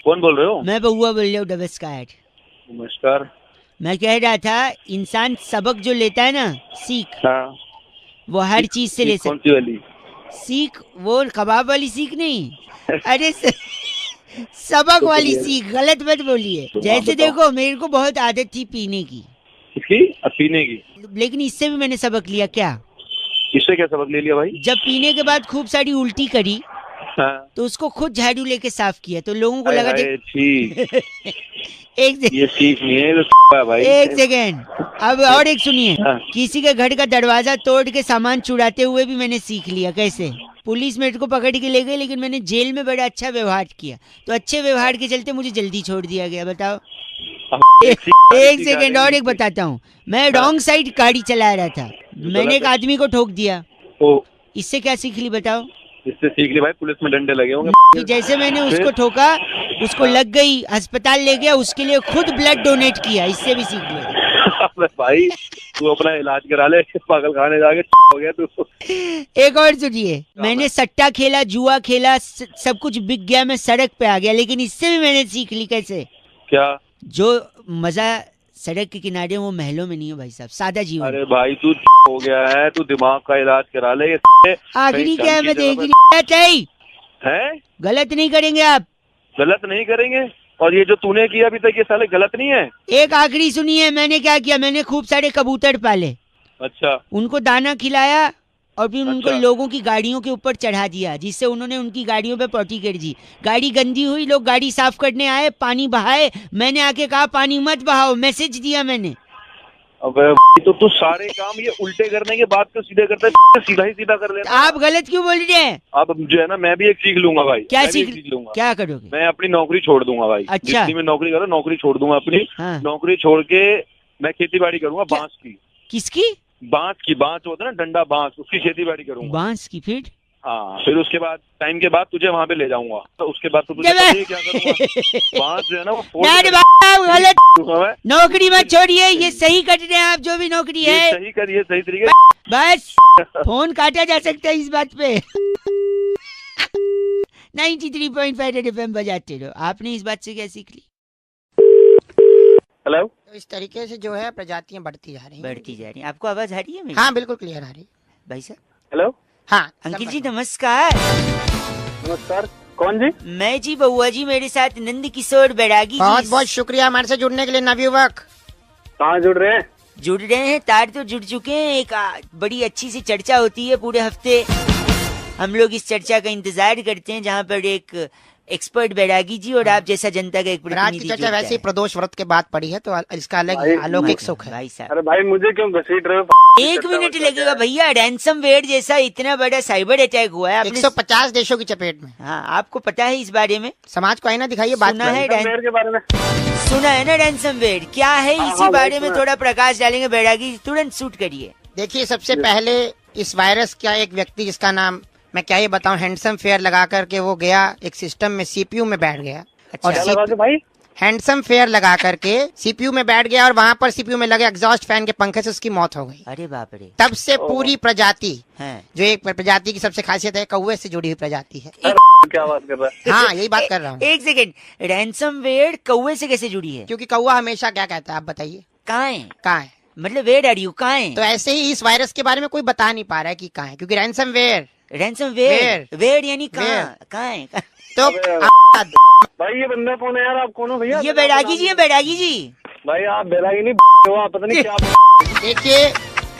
कौन बोल रहे हो? मैं बउआ बोल रहा हूँ। नमस्कार। नमस्कार। मैं कह रहा था इंसान सबक जो लेता है ना, सीख, हाँ। वो हर चीज से ले कौन सकता सी वाली? सीख। वो कबाब वाली सीख नहीं, अरे सबक वाली सीख। गलत मत बोलिए। जैसे देखो मेरे को बहुत आदत थी पीने की। किसकी? पीने की? लेकिन इससे भी मैंने सबक लिया। क्या? इससे क्या सबक ले लिया भाई? जब पीने के बाद खूब सारी उल्टी करी हाँ। तो उसको खुद झाड़ू लेके साफ किया, तो लोगों को लगा ये सीख नहीं है, तो भाई। एक सेकेंड। अब और एक सुनिए। हाँ। किसी के घर का दरवाजा तोड़ के सामान चुराते हुए भी मैंने सीख लिया। कैसे? पुलिस मेरे को पकड़ के ले गई, लेकिन मैंने जेल में बड़ा अच्छा व्यवहार किया, तो अच्छे व्यवहार के चलते मुझे जल्दी छोड़ दिया गया। बताओ। एक सेकेंड और एक बताता हूँ। मैं रॉन्ग साइड गाड़ी चला रहा था, मैंने एक आदमी को ठोक दिया। इससे क्या सीख ली बताओ? इससे सीख ली भाई, पुलिस में डंडे लगे होंगे कि जैसे मैंने उसको ठोका, उसको लग गई, अस्पताल ले गया, उसके लिए खुद ब्लड डोनेट किया। इससे भी सीख लिया। भाई तू अपना इलाज करा ले, पागल खाने जाके हो गया तू। एक और सुनिए। मैंने सट्टा खेला, जुआ खेला, सब कुछ बिक गया, मैं सड़क पे आ गया, लेकिन इससे भी मैंने सीख ली। कैसे? क्या? जो मजा सड़क के किनारे वो महलों में नहीं है भाई साहब, सादा जीवन। अरे भाई तू हो गया है, तू दिमाग का इलाज करा ले। आखिरी क्या है, मैं देख है? गलत नहीं करेंगे आप? गलत नहीं करेंगे। और ये जो तूने किया अभी तक, ये साले गलत नहीं है? एक आखिरी सुनिए, मैंने क्या किया। मैंने खूब सारे कबूतर पाले। अच्छा। उनको दाना खिलाया और फिर उनको अच्छा। लोगों की गाड़ियों के ऊपर चढ़ा दिया, जिससे उन्होंने उनकी गाड़ियों पे पॉटी कर दी। गाड़ी गंदी हुई, लोग गाड़ी साफ करने आए, पानी बहाए, मैंने आके कहा पानी मत बहाओ, मैसेज दिया मैंने। अबे तो तू सारे काम ये उल्टे करने के बाद तो सीधे करता है, सीधा ही सीधा कर लेना। आप गलत क्यों बोल रहे हैं? अब जो है ना, मैं भी एक सीख लूंगा भाई। क्या सीख लूंगा? क्या करोगे? मैं अपनी नौकरी छोड़ दूंगा भाई। अच्छा। जितनी मैं नौकरी करूँ, नौकरी छोड़ दूंगा अपनी। हाँ। नौकरी छोड़ के मैं खेती बाड़ी करूंगा, बांस की। किसकी? बांस की। बांस होता है ना, डंडा बांस, उसकी खेती बाड़ी करूंगा। बांस की? फिर? हाँ, फिर उसके बाद टाइम के बाद तुझे वहाँ पे ले जाऊंगा, तो उसके बाद तो तुझे पता ही है क्या करूंगा। बांस जो है ना वो गलत। नौकरी मत छोड़िए, ये सही कर रहे हैं आप, जो भी नौकरी है सही करिए, सही तरीके। बस फोन काटा जा सकता है इस बात पे। 93.5 रेड एफएम बजाते रहो। आपने इस बात से क्या सीख ली? हेलो। तो इस तरीके से जो है प्रजातियां बढ़ती जा रही हैं। आपको आवाज आ रही है मेरी? हाँ बिल्कुल क्लियर आ रही है भाई साहब। हेलो। हाँ अंकिल जी नमस्कार। नमस्कार। कौन जी? मैं जी बउआ जी, मेरे साथ नंद किशोर बैरागी जी। बहुत बहुत शुक्रिया हमारे से जुड़ने के लिए नवयुवक। कहाँ जुड़ रहे हैं? जुड़ रहे हैं, तार तो जुड़ चुके हैं। एक बड़ी अच्छी सी चर्चा होती है पूरे हफ्ते, हम लोग इस चर्चा का इंतजार करते हैं, जहाँ पर एक एक्सपर्ट बैरागी जी और आप जैसा जनता का एक रात की चर्चा वैसे ही प्रदोष व्रत के बाद पड़ी है, तो इसका अलग अलौकिक सुख है। भाई साहब। अरे भाई मुझे क्यों घसीट रहे हो? 1 मिनट लगेगा भैया। रैंसमवेयर जैसा इतना बड़ा साइबर अटैक हुआ है, आपने 150 देशों की चपेट में। हाँ, आपको पता है इस बारे में? समाज को आईना दिखाइए। बात सुना है के बारे में? सुना है ना रैंसमवेयर क्या है? इसी बारे में थोड़ा प्रकाश डालेंगे बैरागी, तुरंत शूट करिए। देखिए, सबसे पहले इस वायरस का एक व्यक्ति, जिसका नाम मैं क्या ये बताऊं, हैंडसम फेयर लगा करके वो गया एक सिस्टम में, सीपीयू में बैठ गया। अच्छा। और भाई हैंडसम फेयर लगा करके सीपीयू में बैठ गया, और वहाँ पर सीपीयू में लगे एग्जॉस्ट फैन के पंखे से उसकी मौत हो गई। अरे बाप रे। तब से पूरी प्रजाति है। जो एक प्रजाति की सबसे खासियत है, कौवे से जुड़ी हुई प्रजाति है। क्या बात कर रहा है? हाँ यही बात कर रहा हूँ। एक सेकेंड, रैंसमवेयर कौवे से कैसे जुड़ी है? क्योंकि कौवा हमेशा क्या कहता है, आप बताइए? कहाँ है? कहाँ है? मतलब वेयर आर यू, कहाँ है? तो ऐसे ही इस वायरस के बारे में कोई बता नहीं पा रहा है कि कहाँ है, क्योंकि रैंसमवेयर वेयर यानी कहाँ है? तो भाई ये बंदा कौन है यार? आप कौन हो भैया? ये बैरागी जी है, बैरागी जी। भाई आप बैरागी नहीं हो, आप पता नहीं क्या। देखिए,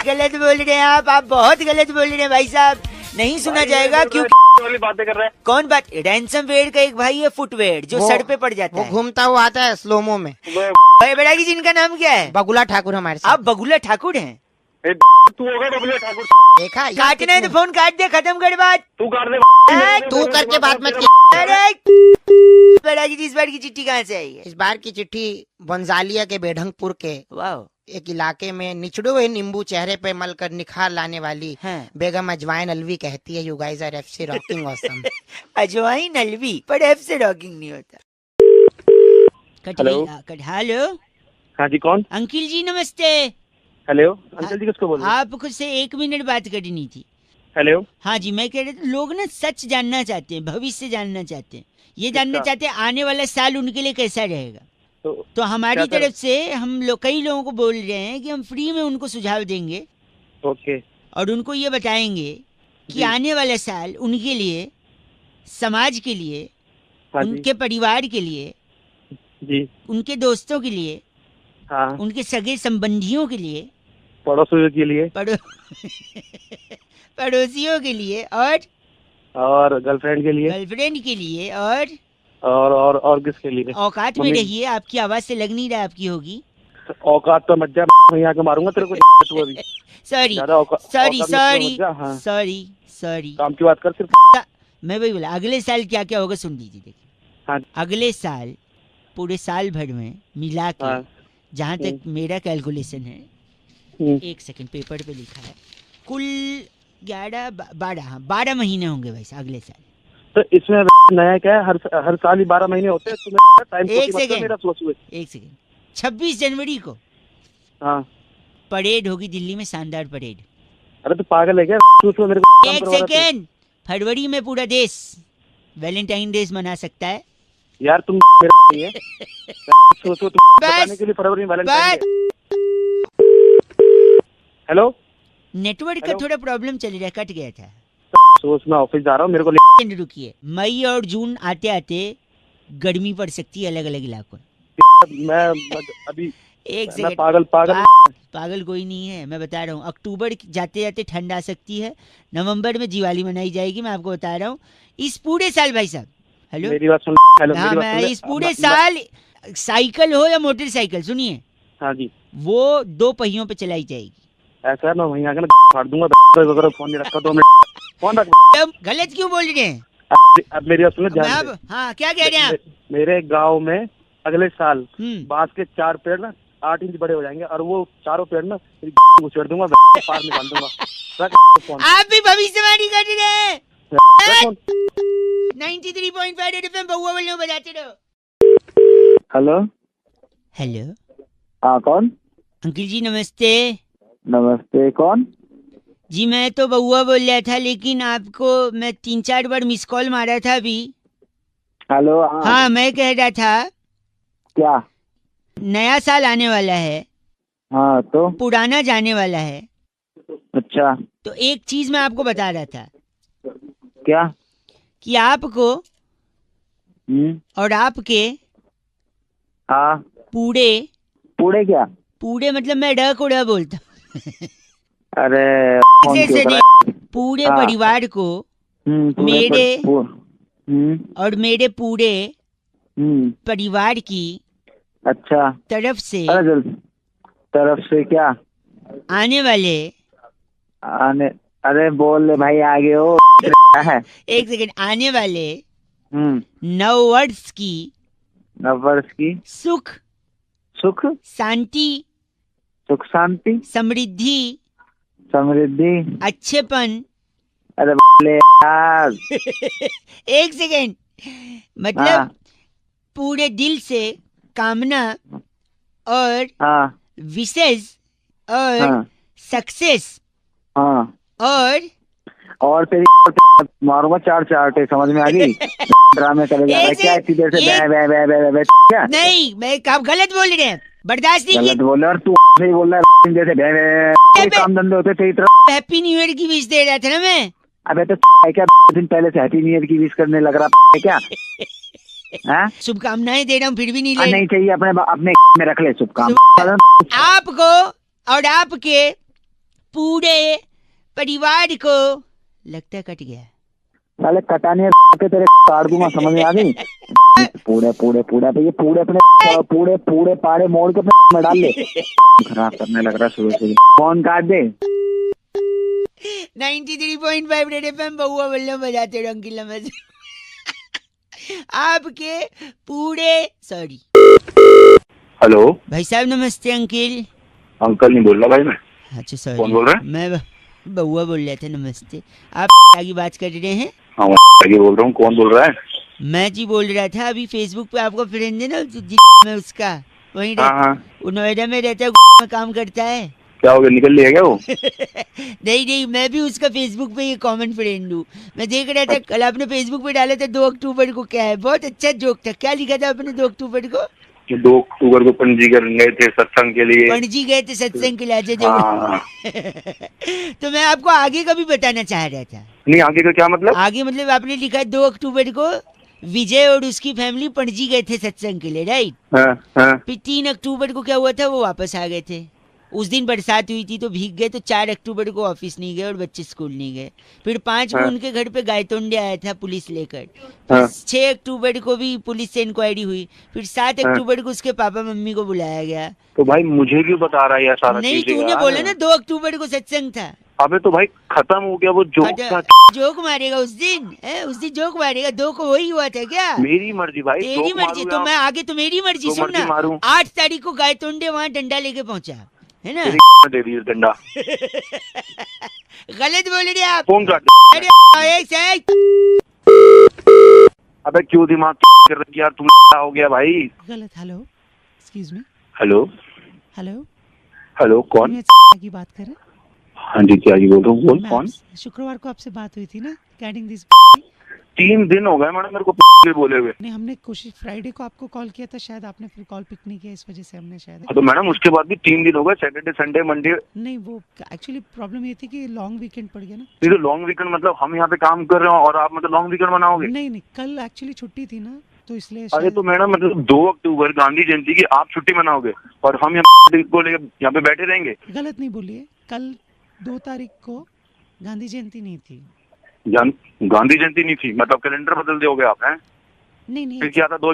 गलत बोल रहे हैं आप बहुत गलत बोल रहे हैं भाई साहब। नहीं सुना जाएगा क्योंकि वाली बातें कर रहे हैं। कौन बात? रैंसमवेयर का एक भाई है फुटवेयर, जो सर पे पड़ जाता वो है, घूमता हुआ आता है स्लोमो में। भाई बैरागी जी, इनका नाम क्या है? बगुला ठाकुर हमारे साथ। आप बगुला ठाकुर हैं? तू होगा बबलू ठाकुर। देखा काटना है तो फोन काट दे, खत्म कर बात। तू कर दे। तू करके बात मत अरे बड़ा जी, इस बार की चिट्ठी कहाँ से आई है? इस बार की चिट्ठी बंजालिया के बेढंगपुर के वाह। एक इलाके में निचड़े हुए नींबू चेहरे पे मलकर निखार लाने वाली हाँ। बेगम अजवाइन अलवी कहती है, you guys are FC rocking awesome. Ajwain Alvi पर एफ से रॉकिंग नहीं होता। हेलो। हेलो। हाँ जी, कौन? अंकिल जी नमस्ते। हेलो अंकल जी, किसको बोल रहे हो? आपको से 1 मिनट बात करनी थी। हेलो। हाँ जी, मैं कह रहा था लोग ना सच जानना चाहते हैं, भविष्य जानना चाहते हैं, ये जानना चाहते हैं आने वाला साल उनके लिए कैसा रहेगा। तो हमारी तरफ से हम लोग कई लोगों को बोल रहे हैं कि हम फ्री में उनको सुझाव देंगे। ओके। और उनको ये बताएंगे कि आने वाला साल उनके लिए, समाज के लिए, हाँ उनके परिवार के लिए जी, उनके दोस्तों के लिए, हाँ, उनके सगे संबंधियों के लिए, पड़ोसियों के लिए पड़ोसियों के लिए और गर्लफ्रेंड के लिए गर्लफ्रेंड के लिए और और किसके लिए? औकात में रहिए, आपकी आवाज से लग नहीं रहा आपकी होगी। औकात तो मत जा, यहाँ के मारूंगा तेरे को। तू अभी सॉरी औकात सॉरी में सॉरी मत जा, हाँ। सॉरी काम की बात कर सिर्फ। मैं वही बोला, अगले साल क्या क्या होगा सुन लीजिए। देखिए, हाँ। अगले साल पूरे साल भर में मिला के, हाँ। जहाँ तक मेरा कैलकुलेशन है, 1 सेकंड पेपर पे लिखा है, कुल 12 महीने होंगे वैसे अगले साल। तो इसमें नया क्या है? हर साल ही 12 महीने होते हैं। टाइम एक सेकंड, मेरा सोच हुए। 1 सेकंड। 26 जनवरी को हाँ। परेड होगी दिल्ली में, शानदार परेड। अरे तो पागल है क्या? मेरे को 1 सेकंड। फरवरी में पूरा देश वैलेंटाइन डे मना सकता है। यार तुम मेरा है। सोचो तुम बताने के लिए फरवरी में वैलेंटाइन डे। हेलो। नेटवर्क का थोड़ा प्रॉब्लम चल रहा है, कट गया था। सोच मैं ऑफिस जा रहा हूँ, मेरे को रुकिए, मई और जून आते आते गर्मी पड़ सकती है अलग अलग इलाकों में। मैं अभी 1 सेकंड। पागल कोई नहीं है, मैं बता रहा हूँ। अक्टूबर जाते जाते ठंड आ सकती है, नवंबर में दिवाली मनाई जाएगी, मैं आपको बता रहा हूँ। इस पूरे साल भाई साहब, हेलो मेरी बात सुन। हेलो, हाँ, मैं इस पूरे साल साइकिल हो या मोटरसाइकिल, सुनिए, हाँ जी, वो 2 पहियों पे चलाई जाएगी। ऐसा है, मैं वहीं आके ना फाड़ दूंगा। फोन नहीं रखा 2 मिनट। फोन रख। अब गलत क्यों बोल रहे हैं? अब मेरी बात सुनो ध्यान से। हाँ, क्या कह रहे हैं आप? मेरे गांव में अगले साल हम्म। बांस के 4 पेड़ ना 8 इंच बड़े हो जाएंगे, और वो चारों पेड़ ना उछेड़ दूंगा, पार निकाल दूंगा। फोन। आप भी भविष्यवाणी कर रहे हैं। रख फोन। 93.5 एफएम बउआ वालों बजाते रहो। हेलो। हेलो। हाँ, कौन? अंकिल जी नमस्ते। नमस्ते, कौन? जी मैं तो बउआ बोल रहा था, लेकिन आपको मैं 3-4 बार मिस कॉल मारा था अभी। हेलो। हाँ, मैं कह रहा था क्या? नया साल आने वाला है, हाँ तो पुराना जाने वाला है। अच्छा, तो एक चीज मैं आपको बता रहा था क्या? कि आपको और आपके हाँ। पूरे क्या? पूरे मतलब मैं ड को ड बोलता हूँ। अरे ऐसे नहीं, पूरे हाँ। परिवार को और मेरे पूरे परिवार की अच्छा तरफ से क्या आने वाले अरे बोल ले भाई, आगे हो है। 1 सेकंड। आने वाले 9 वर्ष की नववर्ष की सुख शांति समृद्धि अच्छेपन। अरे बोले यार। 1 सेकंड। मतलब हाँ। पूरे दिल से कामना और विशेष और सक्सेस और तेरी मारूंगा 4 चाटे, समझ में आ गई? ड्रामे करेगा क्या इतनी देर से? क्या नहीं, मैं आप गलत बोल रहे हैं, बर्दाश्त नहीं गलत बोल रहा है? और तू सही बोल रहा है जैसे कोई काम धंधे होते तेरी तरफ। हैप्पी न्यू ईयर की विश दे रहा था ना मैं। अबे तो क्या दिन पहले से हैप्पी न्यू ईयर की विश करने लग रहा है क्या? शुभकामनाएं दे रहा हूँ, फिर भी नहीं ले। नहीं चाहिए, अपने में रख ले शुभकामनाएं। आपको और आपके पूरे परिवार को। लगता है कट गया। साले कटाने के तेरे काट दूंगा, समझ में आ गई? पूरे पूरे पूरे ये पूरे अपने पूरे पाड़े मोड़ के अपने में डाल ले। खराब करने लग रहा है सुबह से। फोन काट दे। 93.5 रेड एफएम बहुआ बल्ले बजाते रहो अंकिल नमस्ते। आपके पूरे सॉरी। हेलो भाई साहब नमस्ते अंकिल। अंकल नहीं बोल रहा भाई मैं। अच्छा सॉरी। कौन बोल रहा है? मैं बहुआ बोल रहा था नमस्ते। आप आगे बात कर रहे हैं? हाँ आगे बोल रहा हूँ। कौन बोल रहा है? मैं जी बोल रहा था अभी फेसबुक पे आपका फ्रेंड है ना में उसका वहीं हाँ। वो नोएडा में रहता है में काम करता है। क्या हो गया निकल लिया क्या वो? नहीं मैं भी उसका फेसबुक पे ये कॉमन फ्रेंड हूँ। मैं देख रहा था कल आपने फेसबुक पे डाला था 2 अक्टूबर को। क्या है बहुत अच्छा जोक था। क्या लिखा था आपने 2 अक्टूबर को? 2 अक्टूबर को पणजी गए थे सत्संग के लिए। पणजी गए थे सत्संग के लिए। हाँ। तो मैं आपको आगे का भी बताना चाह रहा था। नहीं आगे का क्या मतलब? आगे मतलब आपने लिखा 2 अक्टूबर को विजय और उसकी फैमिली पणजी गए थे सत्संग के लिए राइट। हाँ। फिर 3 अक्टूबर को क्या हुआ था वो वापस आ गए थे। उस दिन बरसात हुई थी तो भीग गए। तो 4 अक्टूबर को ऑफिस नहीं गए और बच्चे स्कूल नहीं गए। फिर 5 को उनके घर पे गायतोंडे आया था पुलिस लेकर। फिर 6 अक्टूबर को भी पुलिस से इंक्वायरी हुई। फिर 7 अक्टूबर को उसके पापा मम्मी को बुलाया गया। तो भाई मुझे क्यों बता रहा है ये सारा? नहीं तूने बोला ना 2 अक्टूबर को सत्संग था। अबे तो भाई खत्म हो गया वो जोक था। जोक मारेगा उस दिन जोक मारेगा। 2 को वही हुआ था क्या? मेरी मर्जी भाई। तेरी मर्जी तो मैं आगे तो मेरी मर्जी सुन ना। 8 तारीख को गायतोंडे वहाँ डंडा लेके पहुंचा है ना। दे दी डंडा। गलत बोल रहे आप। फोन काट। अबे क्यों दिमाग कर रही यार तुम? हो गया भाई गलत। Hello excuse me. Hello hello कौन की बात कर रहे? हाँ जी क्या बोल रहा हूँ। बोल कौन? शुक्रवार को आपसे बात हुई थी ना रिगार्डिंग दिस। 3 दिन हो गए मैडम मेरे को बोले हुए। नहीं हमने कोशिश फ्राइडे को आपको कॉल किया था शायद आपने फिर कॉल पिक नहीं किया इस वजह से हमने शायद। तो मैडम उसके बाद भी 3 दिन हो गए। Saturday Sunday Monday. नहीं वो एक्चुअली प्रॉब्लम ये थी कि लॉन्ग वीकेंड पड़ गया ना। तो लॉन्ग वीकेंड मतलब हम यहाँ पे काम कर रहे हो और आप मतलब लॉन्ग वीकेंड मनाओगे? नहीं कल एक्चुअली छुट्टी थी ना तो इसलिए। अरे तो मैडम मतलब 2 अक्टूबर गांधी जयंती की आप छुट्टी मनाओगे और हम यहाँ को लेकर यहाँ पे बैठे रहेंगे? गलत नहीं बोलिए। कल 2 तारीख को गांधी जयंती नहीं थी। गांधी जयंती नहीं थी मतलब कैलेंडर बदल दोगे आप? हैं नहीं फिर क्या था 2?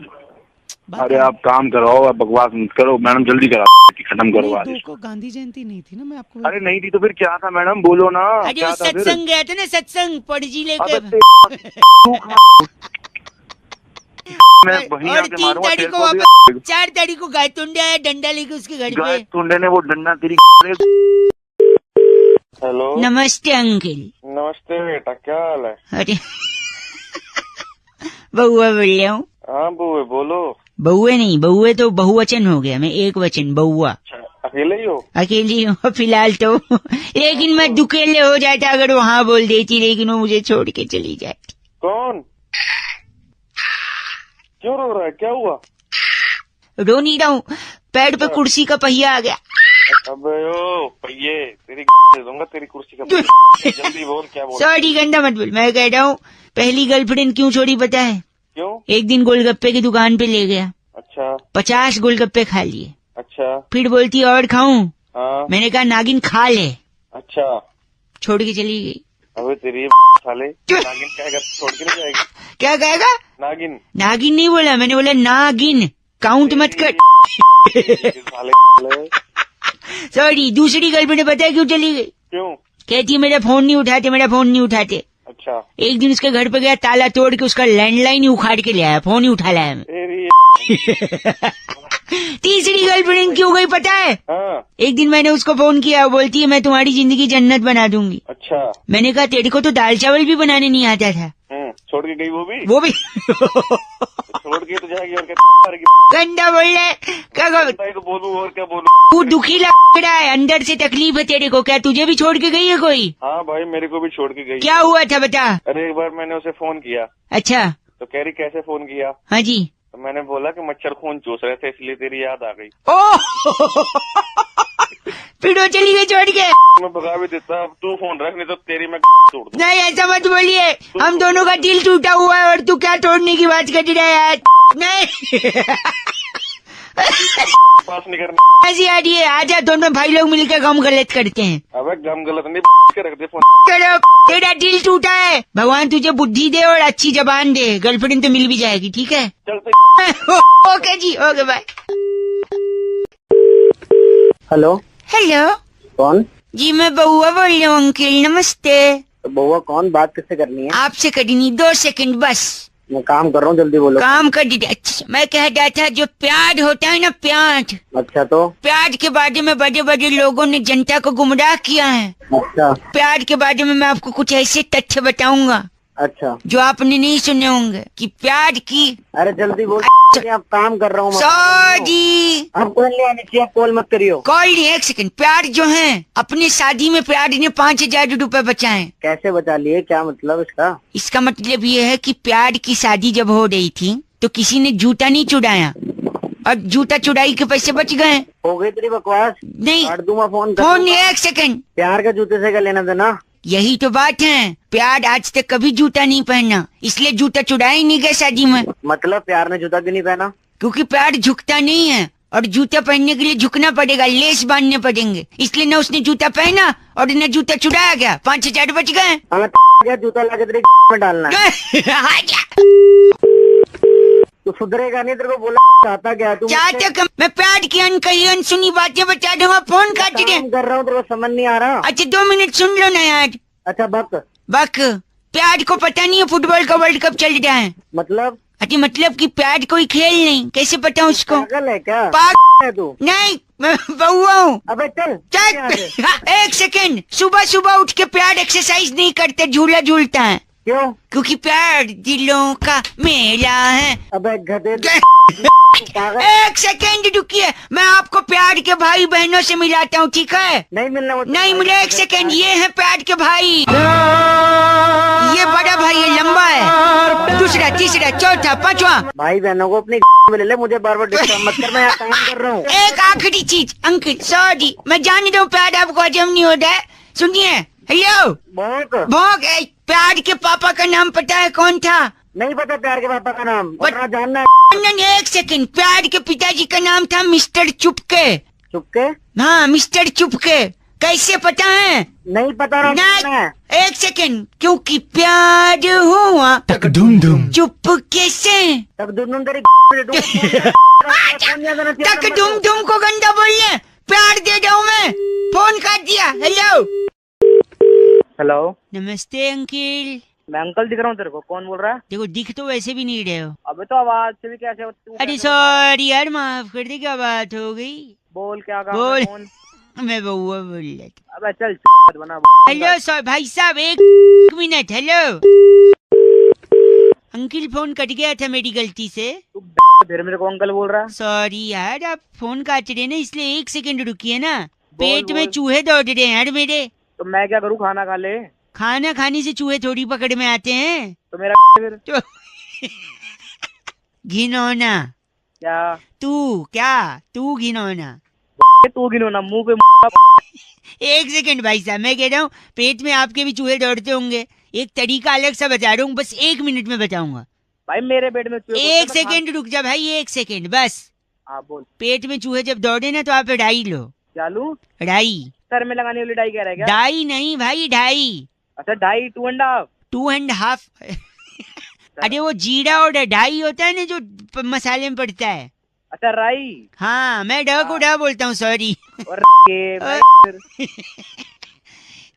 अरे आप काम कराओ आप बकवास मत करो मैडम जल्दी कराओ खत्म करो। 2 को गांधी जयंती नहीं थी ना मैं आपको। अरे नहीं थी तो फिर क्या था मैडम बोलो ना। क्या था? सत्संग गए थे ना सत्संग पणजी लेके। मैं वहीं और आके 3 मारूंगा तारीख तेरे को को भी। वापस 4 तारीख को गायतोंडे आया डंडा लेके उसके घर पे। गायतोंडे ने वो डंडा तेरी। हेलो नमस्ते अंकिल। नमस्ते बेटा क्या हाल है? अरे बहुआ बोल रहा हूँ। हाँ बुए बोलो। बहुए नहीं बहुए तो बहुवचन हो गया। मैं एक वचन बहुआ। अकेले ही हो? अकेली हूँ फिलहाल तो। लेकिन मैं दुकेले हो जाता अगर वो हाँ बोल देती। लेकिन वो मुझे छोड़ के चली जाती। कौन? क्यों रो रहा है? क्या हुआ? रो नहीं रहा हूँ पैर पे कुर्सी का पहिया आ गया। अबे ओ पहिए तेरी दे दूंगा तेरी कुर्सी का पहिया। जल्दी बोल क्या बोल। सॉरी गंदा मत बोल। मैं कह रहा हूँ पहली गर्लफ्रेंड क्यों छोड़ी पता है? क्यों? एक दिन गोलगप्पे की दुकान पे ले गया। अच्छा 50 गोलगप्पे खा लिए। अच्छा फिर बोलती और खाऊं? हाँ मैंने कहा नागिन खा ले। अच्छा छोड़ के चली गई। अबे तेरी साले नागिन कहेगा छोड़ के नहीं जाएगी? क्या कहेगा? नागिन। नागिन नहीं बोला मैंने बोला नागिन। काउंट मत कर। साले सॉरी दूसरी गर्लफ्रेंड पता है क्यों चली गई? क्यों? कहती है मेरा फोन नहीं उठाते। अच्छा एक दिन उसके घर पे गया ताला तोड़ के उसका लैंडलाइन ही उखाड़ के ले आया। फोन ही उठा लाया मैं। तीसरी गर्लफ्रेंड क्यों गई पता है? हाँ। एक दिन मैंने उसको फोन किया वो बोलती है मैं तुम्हारी जिंदगी जन्नत बना दूंगी। अच्छा मैंने कहा तेरे को तो दाल चावल भी बनाने नहीं आता था। छोड़ के गई वो भी छोड़ के तो जाएगी और क्या गंदा बोल रहा है। क्या तो बोलूं और क्या बोलूं? तू दुखी लग रहा है अंदर से तकलीफ है तेरे को। क्या तुझे भी छोड़ के गई है कोई? हाँ भाई मेरे को भी छोड़ के गई। क्या हुआ था बता। अरे एक बार मैंने उसे फोन किया। अच्छा तो कह रही कैसे फोन किया? हाँ जी। तो मैंने बोला कि मच्छर खून चूस रहे थे इसलिए तेरी याद आ गई। फिर वो चली गई छोड़ के। मैं भगा भी देता। अब तू फोन रख नहीं तो तेरी मैं तोड़ दूं। नहीं ऐसा मत बोलिए। हम दोनों का दिल टूटा हुआ है और तू क्या तोड़ने की बात कर रहा है यार? नहीं पास नहीं करना। ऐसी आ रही है। आजा दोनों भाई लोग मिलकर गम गलत करते हैं। अबे गम गलत नहीं के रख दे फोन। करो तेरा दिल टूटा है। भगवान तुझे बुद्धि दे और अच्छी जबान दे। गर्लफ्रेंड तो मिल भी जाएगी ठीक है। चलते ओके जी ओके बाय। हेलो हेलो कौन? जी मैं बउआ बोल रही हूँ अंकिल, नमस्ते। तो बउआ कौन? बात किससे करनी है? आपसे करनी 2 सेकंड बस। मैं काम कर रहा हूँ, जल्दी बोलो। काम कर दीजिए। अच्छा मैं कह रहा था जो प्याज होता है ना, प्याज, अच्छा तो प्याज के बारे में बड़े बड़े लोगों ने जनता को गुमराह किया है। अच्छा प्याज के बारे में मैं आपको कुछ ऐसे तथ्य बताऊंगा अच्छा जो आपने नहीं सुने होंगे कि प्याज की। अरे जल्दी बोल। आप काम कर रहा हूँ। सॉरी, आप कॉल नहीं आने चाहिए, आप कॉल मत करियो। कॉल नहीं, 1 सेकंड। प्याज जो है अपनी शादी में प्याज ने 5,000 रुपए बचाए। कैसे बचा लिए? क्या मतलब इसका? इसका मतलब ये है कि प्याज की शादी जब हो रही थी तो किसी ने जूता नहीं चुराया और जूता चुराई के पैसे बच गए। हो गई तेरी बकवास, नहीं काट दूंगा फोन। फोन नहीं, 1 सेकंड। प्यार के जूते से क्या लेना देना? यही तो बात है, प्यार आज तक कभी जूता नहीं पहना, इसलिए जूता चुराया ही नहीं गया शादी में। मतलब प्यार ने जूता क्यों नहीं पहना? क्योंकि प्यार झुकता नहीं है और जूता पहनने के लिए झुकना पड़ेगा, लेस बांधने पड़ेंगे, इसलिए न उसने जूता पहना और न जूता चुराया गया। 5,000 बच गए। हमें जूता लाके तेरे में डालना है। तू सुधरेगा नहीं, तेरे को बोला चाहता क्या तू? चाहता मैं प्यार की अनकही अनसुनी बातें बता दूंगा। फोन काट दे। काम कर रहा हूँ, तेरे को समझ नहीं आ रहा? अच्छा 2 मिनट सुन लो ना यार। अच्छा बक प्यार को पता नहीं है फुटबॉल का वर्ल्ड कप चल रहा है। मतलब? अच्छा मतलब कि प्यार कोई खेल नहीं, कैसे पता उसको? पागल है क्या? पागल है तू? नहीं, मैं बउआ हूँ। अबे चल 1 सेकंड। सुबह सुबह उठ के प्यार एक्सरसाइज नहीं करते, झूला झूलता है। क्यों? क्योंकि प्यार दिलों का मेला है। अबे गधे। 1 सेकंड रुकिए, मैं आपको प्यार के भाई बहनों से मिलाता हूँ, ठीक है? नहीं मिलना नहीं मिले। 1 सेकंड। ये है प्यार के भाई, ये बड़ा भाई है, लंबा है, दूसरा, तीसरा, चौथा, 5वां। भाई बहनों को अपनी में ले ले, मुझे बार बार डिस्टर्ब मत कर, मैं यहाँ काम कर रहा हूँ। एक आखिरी चीज अंकल, सॉरी, मैं जान रहा हूँ प्यार आपको हजम नहीं होता है, सुनिए। हेलो भोग, प्यार के पापा का नाम पता है कौन था? नहीं पता प्यार के पापा का नाम, वरना जानना है। 1 सेकंड। प्यार के पिताजी का नाम था मिस्टर चुपके। चुपके? हाँ मिस्टर चुपके। कैसे पता है? नहीं पता रहा। 1 सेकंड। क्योंकि प्यार हुआ तक धूम धूम चुपके से। तक धूम तेरी तक धूम को गंदा बोलिए, प्यार दे जाऊं मैं। फोन काट दिया। हेलो हेलो नमस्ते अंकिल। मैं अंकल दिख रहा हूँ तेरे को? कौन बोल रहा है? देखो दिख तो वैसे भी नहीं रहे हो। अबे तो आवाज से भी कैसे? अरे सॉरी यार, माफ कर दे, क्या बात हो गई? बोल क्या काम बोल। है? कौन? मैं बउआ बोल रहा था। अबे चल बना। हेलो सर भाई साहब, 1 minute. Hello uncle, phone cut गया था मेरी गलती से। तू फिर मेरे को अंकल बोल रहा है? सॉरी यार, आप फोन काट रहे ना, इसलिए 1 सेकंड रुकिए ना। पेट बोल। में चूहे दौड़ रहे हैं यार मेरे। तो मैं क्या करूँ? खाना खा ले। खाना खाने से चूहे थोड़ी पकड़ में आते हैं। तो मेरा फिर तो घिनौना। क्या? तू घिनौना। तू गिनो ना मुंह पे। 1 सेकंड भाई साहब, मैं कह रहा हूँ पेट में आपके भी चूहे दौड़ते होंगे, एक तरीका अलग सा बता रहा हूँ, बस 1 मिनट में बताऊंगा। भाई मेरे पेट में 1 सेकंड रुक जा भाई, 1 सेकंड बस। हाँ बोल। पेट में चूहे जब दौड़े ना तो आप डाई लो। क्या लूं? डाई। सर में लगाने वाली डाई कह रहा है क्या? डाई नहीं भाई, डाई। अच्छा डाई 2.5। 2.5 अरे वो जीरा और डाई होता है ना जो मसाले में पड़ता है। अच्छा राई। हाँ मैं ड को ड बोलता हूँ, सॉरी। और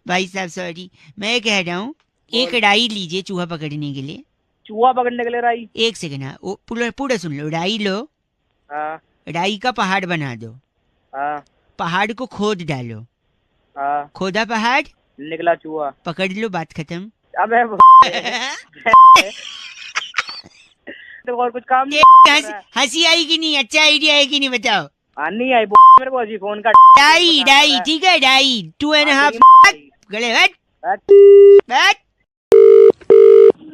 भाई साहब सॉरी, मैं कह रहा हूँ एक डाई लीजिए चूहा पकड़ने के लिए। चूहा पकड़ने के लिए राई? 1 सेकंड। हाँ पूरा सुन लो। डाई लो। हाँ। डाई का पहाड़ बना दो। हाँ। पहाड़ को खोद डालो। हाँ। खोदा पहाड़, निकला चूहा, पकड़ लो, बात खत्म। अबे तो और कुछ काम नहीं? हंसी आई कि नहीं? अच्छा आइडिया है कि नहीं बताओ? नहीं आई मेरे को अजी फोन का। डाई डाई ठीक है, डाई 2.5। गले हट।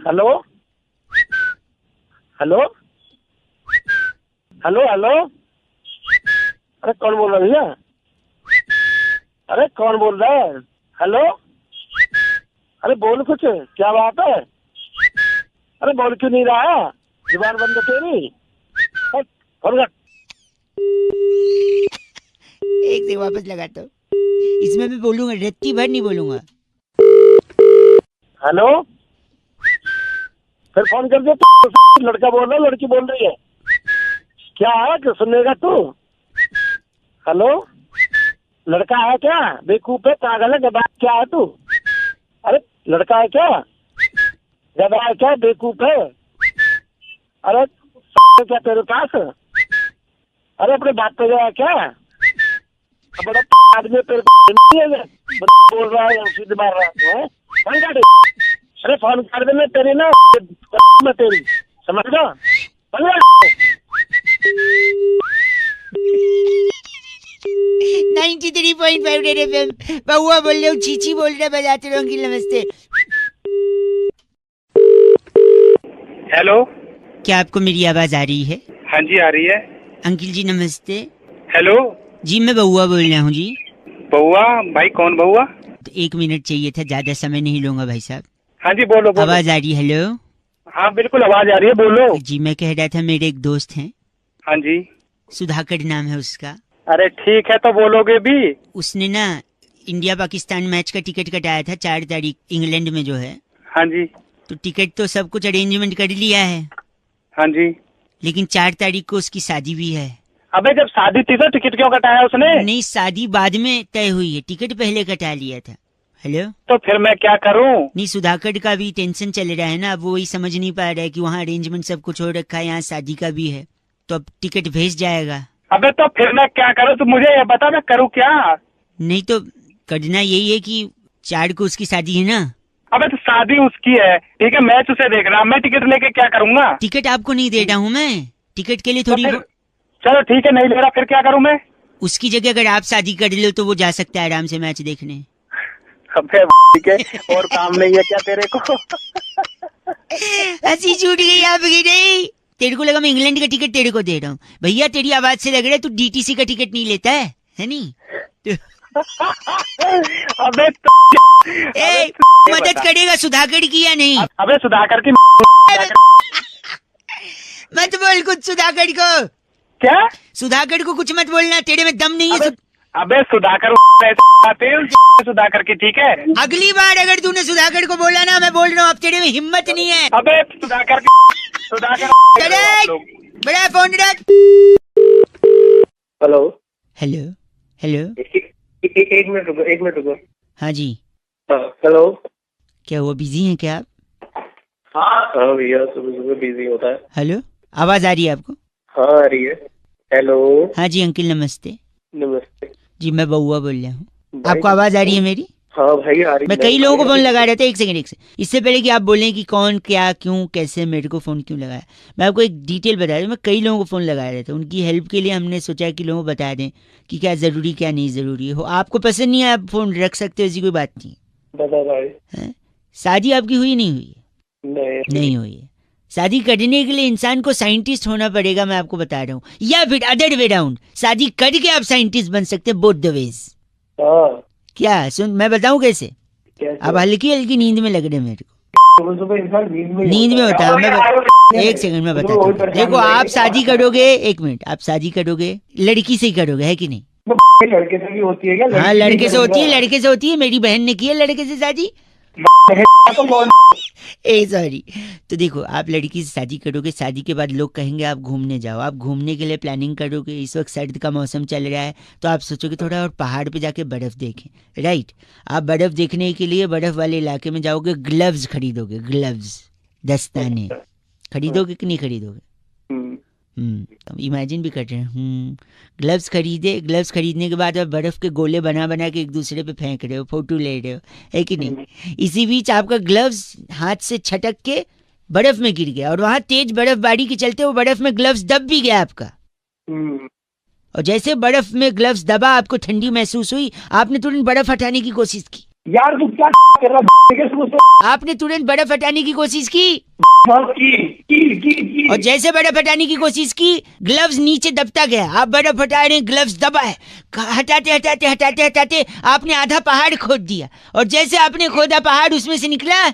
Hello hello hello hello. अरे कौन बोल रहा है भैया? अरे कौन बोल रहा है? हेलो अरे बोल कुछ, क्या बात है? अरे बोल क्यों नहीं रहा है? जुबान बंद है तेरी। फोन कर। एक से वापस लगाता हूँ, इसमें भी बोलूंगा, रत्ती भर नहीं बोलूंगा। हेलो फिर फोन कर दे। लड़का बोल रहा है, लड़की बोल रही है, क्या है? सुनेगा तू? हेलो लड़का है क्या? बेवकूफ है, पागल है, गधा क्या है तू? अरे लड़का है क्या? गधा है क्या? बेवकूफ है? अरे क्या तेरे पास? अरे अपने बात पे गया क्या? बड़ा आदमी तेरे बोल रहा है, सीधे मार रहा है। फोन काट। अरे फोन काट दे, मैं तेरी ना मैं तेरी, समझ लो। 93.5 रेड एफएम। बहुआ बोल रहे हो, चीची बोल रहे, बजाते रहो अंकिल। नमस्ते। हेलो, क्या आपको मेरी आवाज आ रही है? हाँ जी आ रही है। अंकिल जी नमस्ते। हेलो जी मैं बहुआ बोल रहा हूँ जी। बउआ भाई, कौन बउआ? तो 1 मिनट चाहिए था, ज्यादा समय नहीं लूंगा भाई साहब। हाँ जी बोलो बोलो। आवाज आ रही है? हेलो। हाँ बिल्कुल आवाज आ रही है, बोलो। जी मैं कह रहा था, मेरे एक दोस्त हैं, हाँ जी। सुधाकर नाम है उसका। अरे ठीक है, तो बोलोगे भी। उसने ना इंडिया पाकिस्तान मैच का टिकट कटाया था 4 तारीख, इंग्लैंड में जो है। हाँ जी। तो टिकट तो सब कुछ अरेंजमेंट कर लिया है, हाँ जी। लेकिन 4 तारीख को उसकी शादी भी है। अबे जब शादी थी तो टिकट क्यों कटाया उसने? नहीं, शादी बाद में तय हुई है, टिकट पहले कटा लिया था। हेलो। तो फिर मैं क्या करूं? नहीं, सुधाकर का भी टेंशन चल रहा है ना, अब वो वही समझ नहीं पा रहा है कि वहाँ अरेंजमेंट सब कुछ हो रखा है, यहाँ शादी का भी है, तो अब टिकट भेज जाएगा। अबे तो फिर मैं क्या करूं? तू मुझे ये बता, मैं करूं क्या? नहीं तो करना यही है कि 4 को उसकी शादी है ना। अबे तो शादी उसकी है, ठीक है, मैच उसे देख रहा, मैं टिकट लेके क्या करूंगा? टिकट आपको नहीं दे रहा हूँ मैं, टिकट के लिए थोड़ी तो चलो ठीक है, नहीं ले रहा, फिर क्या करूं मैं? उसकी जगह अगर आप शादी कर लो तो वो जा सकता है आराम से मैच देखने। अबे ठीक है, और काम नहीं है क्या तेरे को? हंसी छूट गई आपकी। नहीं, तेरे को लगा मैं इंग्लैंड का टिकट तेरे को दे रहा हूँ। भैया तेरी आवाज से लग रहा है तू डीटीसी का टिकट नहीं लेता है नहीं? अबे मदद करेगा सुधाकर की या नहीं? अबे सुधाकर की मत बोल कुछ सुधाकर को। क्या? सुधाकर को कुछ मत बोलना, तेरे में दम नहीं है। अबे सुधाकर आते हैं सुधाकर की, ठीक है? अगली बार अगर तूने सुधाकर को बोला ना, मैं बोल रहा हूँ अब तेरे में हिम्मत नहीं है। अबे सुधाकर बड़ा फोन रख। Hello hello. हेलो। एक मिनट रुको। हाँ जी। हेलो। क्या वो बिजी हैं क्या आप? हाँ भैया, सुबह बिजी होता है। हेलो, आवाज आ रही है आपको? हाँ आ रही है। हेलो। हाँ जी अंकिल नमस्ते। नमस्ते जी मैं बउआ बोल रहा हूँ, आपको आवाज आ रही है मेरी? हाँ भाई आ रही। मैं कई लोगों को फोन लगा रहा था, एक सेकंड इससे पहले कि आप बोलें कि कौन क्या क्यों कैसे मेरे को फोन क्यों लगाया, मैं आपको एक डिटेल बता दूं। मैं कई लोगों को फोन लगा रहा था, उनकी हेल्प के लिए हमने सोचा कि लोगों को बता दें कि क्या जरूरी क्या नहीं जरूरी हो। आपको पसंद नहीं है आप फोन रख सकते हो, ऐसी कोई बात नहीं। बता भाई। शादी आपकी हुई नहीं हुई? नहीं हुई है। शादी करने के लिए इंसान को साइंटिस्ट होना पड़ेगा, मैं आपको बता रहा हूँ, या फिर अदर वे राउंड, शादी करके आप साइंटिस्ट बन सकते हैं, बोथ द वेज। क्या सुन, मैं बताऊं कैसे? अब हल्की हल्की नींद में लग रहे मेरे को। नींद में होता है। मैं एक सेकंड में बताता हूँ। देखो आप शादी करोगे, 1 मिनट, आप शादी करोगे लड़की से ही करोगे, है कि नहीं? लड़के से भी होती है क्या? हाँ लड़के से होती है, मेरी बहन ने की है लड़के से शादी। सॉरी। तो देखो आप लड़की से शादी करोगे, शादी के बाद लोग कहेंगे आप घूमने जाओ, आप घूमने के लिए प्लानिंग करोगे। इस वक्त सर्द का मौसम चल रहा है, तो आप सोचोगे थोड़ा और पहाड़ पे जाके बर्फ देखें, राइट? आप बर्फ देखने के लिए बर्फ वाले इलाके में जाओगे, ग्लव्स खरीदोगे, ग्लव्स, दस्ताने खरीदोगे कि नहीं खरीदोगे? इमेजिन भी कर रहे हैं। ग्लव्स ग्लव्स खरीदने के बाद आप बर्फ के गोले बना बना के एक दूसरे पे फेंक रहे हो, फोटो ले रहे हो, है कि नहीं? इसी बीच आपका ग्लव्स हाथ से छटक के बर्फ में गिर गया, और वहां तेज बर्फबारी के चलते वो बर्फ में ग्लव्स दब भी गया आपका। और जैसे बर्फ में ग्लव्स दबा, आपको ठंडी महसूस हुई, आपने तुरंत बर्फ हटाने की कोशिश की। यार तू क्या कर रहा? आपने तुरंत बर्फ हटाने की कोशिश की। की। और जैसे बर्फ हटाने की कोशिश की, ग्लव्स नीचे दबता गया, आप बर्फ हटा रहे हैं, ग्लव्स दबा है, हटाते हटाते हटाते हटाते आपने आधा पहाड़ खोद दिया, और जैसे आपने खोदा पहाड़, उसमें से निकला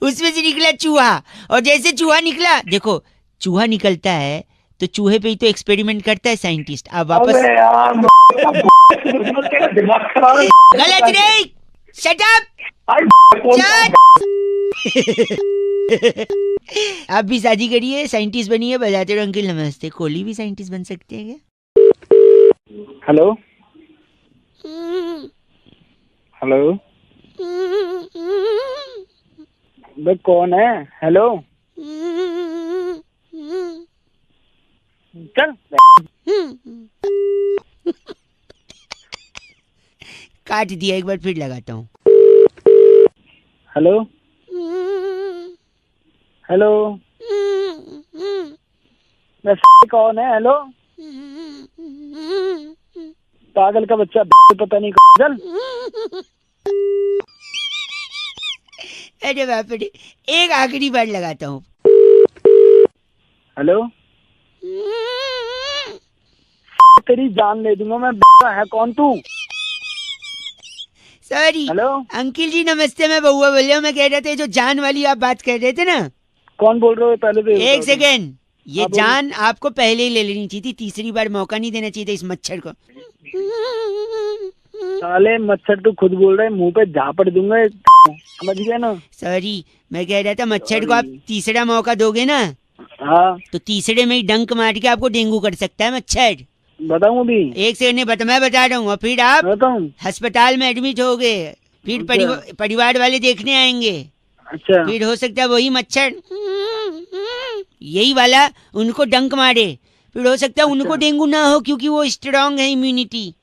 उसमें से निकला चूहा। और जैसे चूहा निकला, देखो चूहा निकलता है तो चूहे पे ही तो एक्सपेरिमेंट करता है साइंटिस्ट। आप वापस गलत नहीं, शट अप। आप भी शादी करिए, साइंटिस्ट बनिए, बजाते रहो अंकिल नमस्ते। कोहली भी साइंटिस्ट बन सकते हैं क्या? हेलो हेलो भाई कौन है? हेलो चल काट दिया, एक बार फिर लगाता हूँ। हेलो हेलो कौन है? हेलो पागल का बच्चा पता नहीं चल। अरे बाप रे, एक आखिरी बार लगाता हूँ। हेलो तेरी जान ले दूंगा मैं। है कौन तू? सॉरी हेलो अंकिल जी नमस्ते, मैं बउआ बोल रहा हूँ। मैं कह रहा था जो जान वाली आप बात कर रहे थे ना। कौन बोल रहे हो? पहले तो एक सेकेंड, ये हाँ, बोलो। जान आपको पहले ही ले लेनी चाहिए थी, तीसरी बार मौका नहीं देना चाहिए था इस मच्छर को। साले मच्छर तू खुद बोल रहे, मुंह पे झापड़ दूंगा, समझ गया ना? सॉरी, मैं कह रहा था मच्छर को आप तीसरा मौका दोगे ना हाँ तो तीसरे में ही डंक मार के आपको डेंगू कर सकता है मच्छर। बताऊं अभी? एक सेकंड नहीं मैं बता रहा हूँ, और फिर आप बताऊं? अस्पताल में एडमिट हो गए, फिर परिवार वाले देखने आएंगे, अच्छा फिर हो सकता है वही मच्छर यही वाला उनको डंक मारे, फिर हो सकता है उनको डेंगू ना हो क्योंकि वो स्ट्रांग है इम्यूनिटी।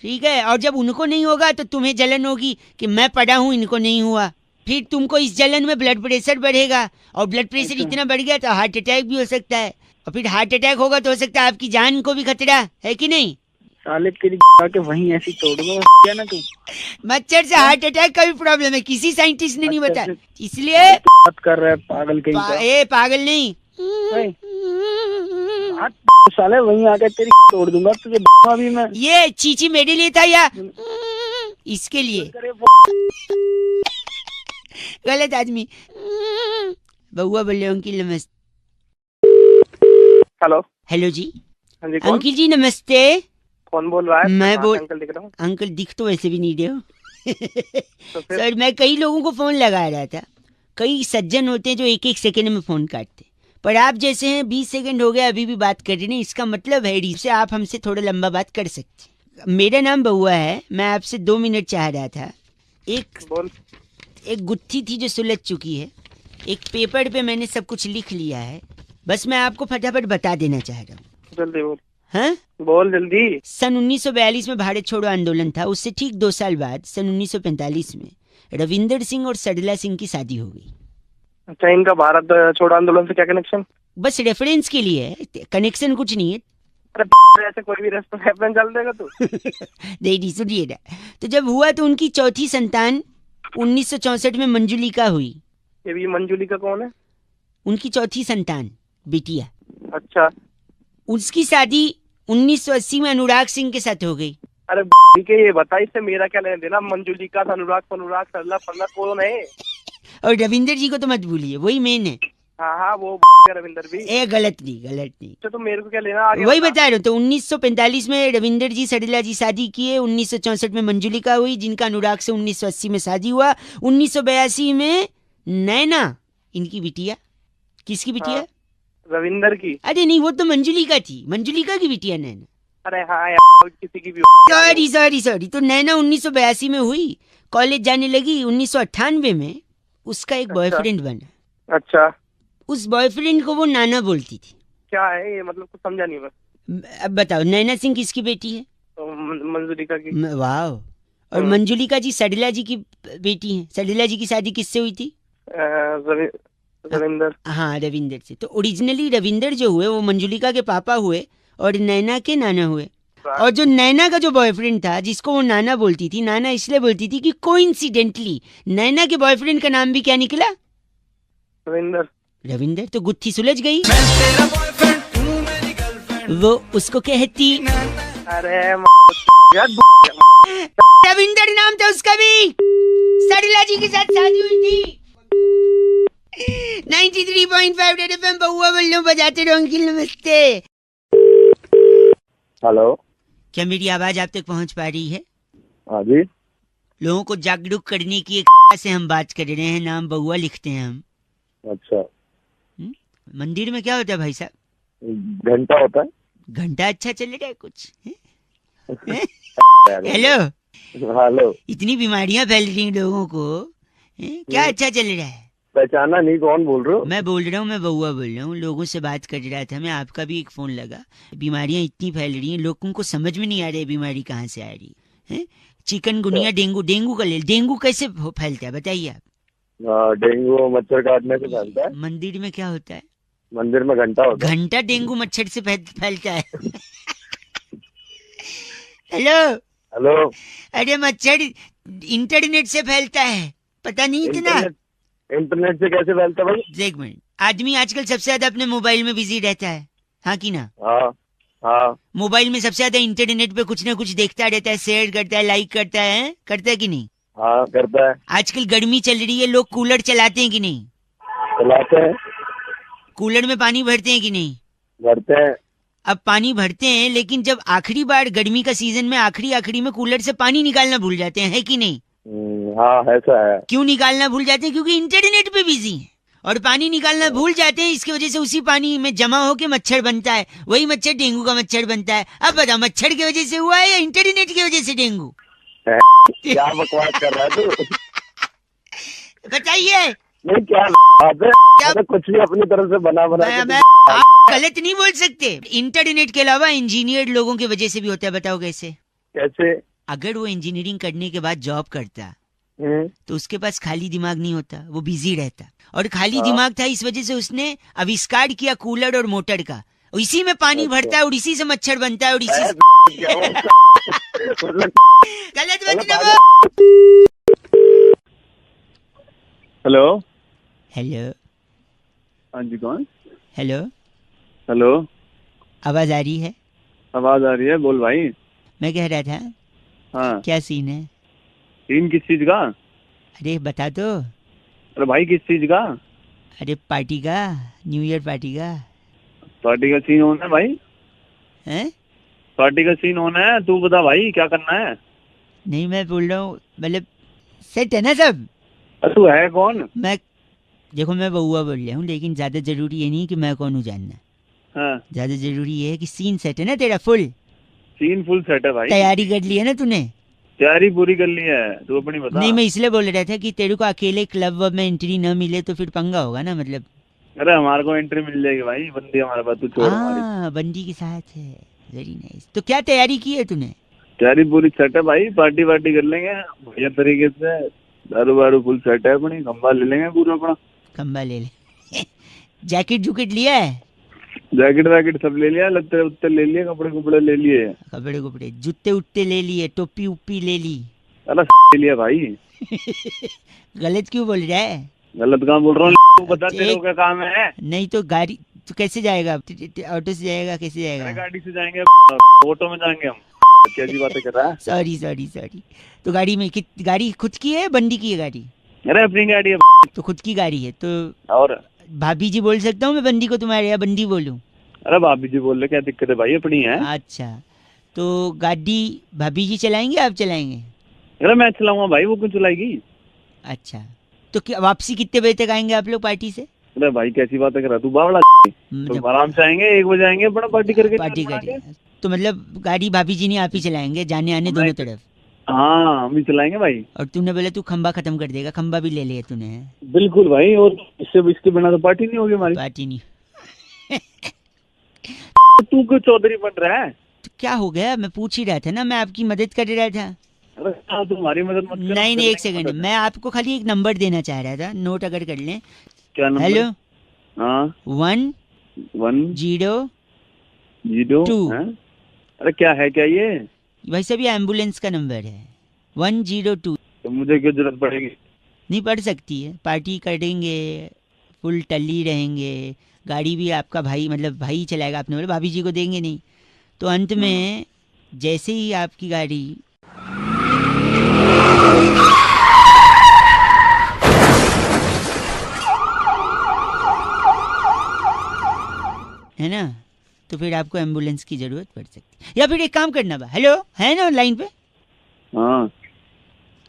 ठीक है, और जब उनको नहीं होगा तो तुम्हें जलन होगी कि मैं पड़ा हूँ इनको नहीं हुआ, फिर तुमको इस जलन में ब्लड प्रेशर बढ़ेगा, और ब्लड प्रेशर इतना बढ़ गया तो हार्ट अटैक भी हो सकता है, और फिर हार्ट अटैक होगा तो हो सकता है आपकी जान को भी खतरा है कि नहीं। साले तेरी के वहीं ऐसी तोड़ दूंगा क्या ना तू। मच्छर से हार्ट अटैक का भी प्रॉब्लम है, किसी साइंटिस्ट ने नहीं बताया, इसलिए बात कर रहा है पागल कहीं का। ए पागल नहीं, साले वहीं आके तेरी तोड़ दूंगा तुझे अभी मैं। ये चीची मेरे लिए था या इसके लिए? गलत आदमी। बउआ बोले अंकिल नमस्ते। हेलो हेलो जी। हाँ जी कौन? अंकिल जी नमस्ते। कौन बोल रहा है? मैं बोल अंकल दिख रहा हूँ। अंकल दिख तो वैसे भी नहीं रहे हो। तो फिर? सर मैं कई लोगों को फोन लगा रहा था, कई सज्जन होते हैं जो एक एक सेकंड में फोन काटते, पर आप जैसे हैं 20 सेकंड हो गए अभी भी बात कर रहे हैं, इसका मतलब है इससे आप हमसे थोड़ा लंबा बात कर सकते। मेरा नाम बउआ है, मैं आपसे 2 मिनट चाह रहा था। एक गुत्थी थी जो सुलझ चुकी है, एक पेपर पे मैंने सब कुछ लिख लिया है, बस मैं आपको फटाफट बता देना चाह रहा हूँ। जल्दी बोल। हाँ बोल जल्दी। सन 1942 में भारत छोड़ो आंदोलन था, उससे ठीक 2 साल बाद सन 1945 में रविंदर सिंह और सरला सिंह की शादी हो गई। अच्छा, इनका भारत छोड़ो आंदोलन से क्या कनेक्शन? बस रेफरेंस के लिए है, कनेक्शन कुछ नहीं है। अरे ऐसे कोई भी रेफरेंस चल देगा तू? नहीं सुनिए ना, तो जब हुआ तो उनकी चौथी संतान 1964 में मंजुलिका हुई। ये भी मंजुलिका कौन है? उनकी चौथी संतान बिटिया। अच्छा, उसकी शादी 1980 में अनुराग सिंह के साथ हो गई। अरे के ये बता, इससे मेरा क्या लेना देना? मंजुलिका अनुराग सरला फरला कौन है? और रविंदर जी को तो मत भूलिए, वही मेन है। हाँ वो रविंदर भी। गलत नहीं। तो मेरे को क्या लेना आगे? वही बता रहा हूँ, तो 1945 में रविंदर जी सरला जी शादी किए, 1964 में मंजुलिका हुई जिनका अनुराग से 1980 में शादी हुआ, 1982 में नैना इनकी बिटिया। किसकी बिटिया? हाँ, रविंदर की। अरे नहीं, वो तो मंजुलिका थी, मंजुलिका की बिटिया नैना। अरे हाँ यार, किसी की भी। सॉरी, तो नैना 1982 में हुई, कॉलेज जाने लगी, 1998 में उसका एक बॉयफ्रेंड बना। अच्छा, उस बॉयफ्रेंड को वो नाना बोलती थी। क्या है ये, मतलब कुछ समझा नहीं बस। अब बताओ, नैना सिंह किसकी बेटी है? तो मंजुलिका की। वाह। और मंजुलिका जी सडला जी की बेटी हैं। सडला जी की शादी किससे हुई थी? रविंदर। हाँ, रविंदर से। तो ओरिजिनली रविंदर जो हुए वो मंजुलिका के पापा हुए और नैना के नाना हुए। और जो नैना का जो बॉयफ्रेंड था जिसको वो नाना बोलती थी, नाना इसलिए बोलती थी कि कोइंसिडेंटली नैना के बॉयफ्रेंड का नाम भी क्या निकला? रविंदर। तो गुत्थी सुलझ गई। वो उसको कहती, अरे रविंदर नाम था उसका भी, सरला जी के साथ शादी हुई थी। 93.5 रेड एफएम बउआ बल्लो बजाते रहो। अंकिल नमस्ते। हेलो, क्या मेरी आवाज आप तक पहुंच पा रही है? हाँ जी। लोगों को जागरूक करने की एक से हम बात कर रहे हैं, नाम बउआ लिखते हैं हम। अच्छा, मंदिर में क्या होता है भाई साहब? घंटा होता है। घंटा अच्छा चल रहा है कुछ है? हेलो, हेलो, इतनी बीमारियां फैल रही हैं लोगों को, क्या अच्छा चल रहा है? पहचाना नहीं, कौन बोल रहे हो? मैं बोल रहा हूँ, मैं बउआ बोल रहा हूँ, लोगों से बात कर रहा था मैं, आपका भी एक फोन लगा। बीमारियां इतनी फैल रही हैं, लोगों को समझ में नहीं आ रहा है बीमारी कहाँ से आ रही है। चिकनगुनिया, डेंगू, डेंगू का ले, डेंगू कैसे फैलता है बताइए आप? डेंगू मच्छर काटने से फैलता है। मंदिर में क्या होता है? मंदिर में घंटा होता है। घंटा डेंगू मच्छर से फैलता है। हेलो, हेलो, अरे मच्छर इंटरनेट से फैलता है, पता नहीं इतना? इंटरनेट से कैसे फैलता है भाई? एक मिनट, आदमी आजकल सबसे ज्यादा अपने मोबाइल में बिजी रहता है, हाँ कि ना? हाँ हाँ। मोबाइल में सबसे ज्यादा इंटरनेट पे कुछ ना कुछ देखता रहता है, शेयर करता है, लाइक करता है कि नहीं? हाँ करता है। आजकल गर्मी चल रही है, लोग कूलर चलाते हैं कि नहीं? चलाते हैं। कूलर में पानी भरते हैं कि नहीं? भरते हैं। अब पानी भरते हैं, लेकिन जब आखिरी बार गर्मी का सीजन में आखिरी में कूलर से पानी निकालना भूल जाते हैं, है कि नहीं? हाँ ऐसा है। क्यों निकालना भूल जाते हैं? क्योंकि इंटरनेट पे बिजी है और पानी निकालना भूल जाते हैं। इसकी वजह से उसी पानी में जमा होके मच्छर बनता है, वही मच्छर डेंगू का मच्छर बनता है। अब बताओ, मच्छर की वजह से हुआ है या इंटरनेट की वजह से डेंगू? क्या बकवास कर रहा है तू? बताइए। नहीं, क्या बात है? तो कुछ भी अपनी तरफ से बना आप गलत नहीं बोल सकते। इंटरनेट के अलावा इंजीनियर लोगों की वजह से भी होता है, बताओ कैसे? कैसे? अगर वो इंजीनियरिंग करने के बाद जॉब करता तो उसके पास खाली दिमाग नहीं होता, वो बिजी रहता, और खाली दिमाग था इस वजह से उसने आविष्कार किया कूलर और मोटर का। इसी में पानी भरता है और इसी से मच्छर बनता है और इसी से गलत मत बोलो। हेलो। हेलो। हाँ जी, कौन? हेलो। हेलो। आवाज आ रही है? आवाज आ रही है, बोल भाई। मैं कह रहा था, हाँ क्या सीन है? सीन किस चीज का? अरे बता दो। अरे भाई किस चीज का? अरे पार्टी का, न्यू ईयर पार्टी का। पार्टी का सीन होना है भाई। हैं? पार्टी का सीन होना है, तू बता भाई क्या करना है? नहीं, मैं बोल रहा हूँ, मतलब सेट है ना सब? तू है कौन? मैं, देखो मैं बउआ बोल रहा हूँ, लेकिन ज्यादा जरूरी ये नहीं कि मैं कौन हूँ जानना। हाँ। ज्यादा जरूरी ये है कि सीन सेट है ना तेरा? फुल सीन फुल सेट है भाई। तैयारी कर ली है ना तूने? तैयारी पूरी कर ली है, तू अपनी बता। नहीं, मैं इसलिए बोल रहा था कि तेरे को अकेले क्लब में एंट्री न मिले तो फिर पंगा होगा ना, मतलब। अरे हमारे को एंट्री मिल जाएगी भाई, बंदी हमारे पास, तू छोड़ हमारी। हाँ, बंदी के साथ है, वेरी नाइस। तो क्या तैयारी की है तूने? तैयारी पूरी सेट है भाई, पार्टी वार्टी कर लेंगे बढ़िया तरीके से, दारू वारू फुल सेट है अपनी, खंबा ले लेंगे पूरा अपना। खंबा ले ले। जैकेट जुकेट लिया है? जैकेट वैकेट सब ले लिया, लत्ते उत्ते ले लिए, कपड़े कुपड़े ले लिए, कपड़े कुपड़े, जूते उट्टे ले लिए, टोपी उप्पी ले ली? अरे ले लिया भाई। गलत क्यों बोल रहा है? गलत कहाँ बोल रहा हूँ, बता तेरे को क्या काम है? नहीं तो गाड़ी, तो कैसे जाएगा? ऑटो से जाएगा? कैसे जाएगा? गाड़ी से जाएंगे, ऑटो में जाएंगे हम। कैसी बातें कर रहा है? Sorry sorry sorry. तो गाड़ी में गाड़ी खुद की है, बंदी की है गाड़ी? अरे अपनी गाड़ी है। तो खुद की गाड़ी है तो और भाभी जी बोल सकता हूँ मैं बंदी को तुम्हारे, या बंदी बोलूं? अरे भाभी जी बोल रहे, क्या दिक्कत है भाई, अपनी है। अच्छा, तो गाड़ी भाभी जी चलाएंगे, आप चलाएंगे? अरे मैं चलाऊंगा भाई, वो क्यों चलाएगी? अच्छा, तो क्या वापसी कितने बजे तक आएंगे आप लोग पार्टी से? अरे भाई कैसी बातें कर रहा तू, बावड़ा। तो आराम से आएंगे, 1 बजे आएंगे अपना पार्टी करके। पार्टी करेंगे तो मतलब गाड़ी भाभी जी नहीं, आप ही चलाएंगे जाने आने दोनों तरफ? हाँ हम ही चलाएंगे भाई। और तूने बोला तू खंबा खत्म कर देगा, खंबा भी ले लिया तूने? बिल्कुल भाई, और इसके बिना तो पार्टी नहीं होगी हमारी। पार्टी नहीं। तू क्यों चौधरी बन रहा है? तो क्या हो गया? मैं पूछ ही रहा था ना, मैं आपकी मदद कर रहा था। अरे तुम्हारी मदद मत कर। नहीं, एक सेकंड, मैं आपको खाली एक नंबर देना चाह रहा था, नोट अगर कर लें। क्या नंबर? हेलो। हाँ 1 0 2। अरे क्या है, क्या ये? भाई साहब, ये एम्बुलेंस का नंबर है, 102। तो मुझे क्यों जरूरत पड़ेगी? नहीं पड़ सकती है, पार्टी करेंगे, फुल टल्ली रहेंगे, गाड़ी भी आपका भाई, मतलब भाई चलाएगा, आपने बोला भाभी जी को देंगे नहीं। तो अंत में जैसे ही आपकी गाड़ी है ना, तो फिर आपको एम्बुलेंस की जरूरत पड़ सकती है। या फिर एक काम करना बा, हेलो है ना लाइन पे? हाँ।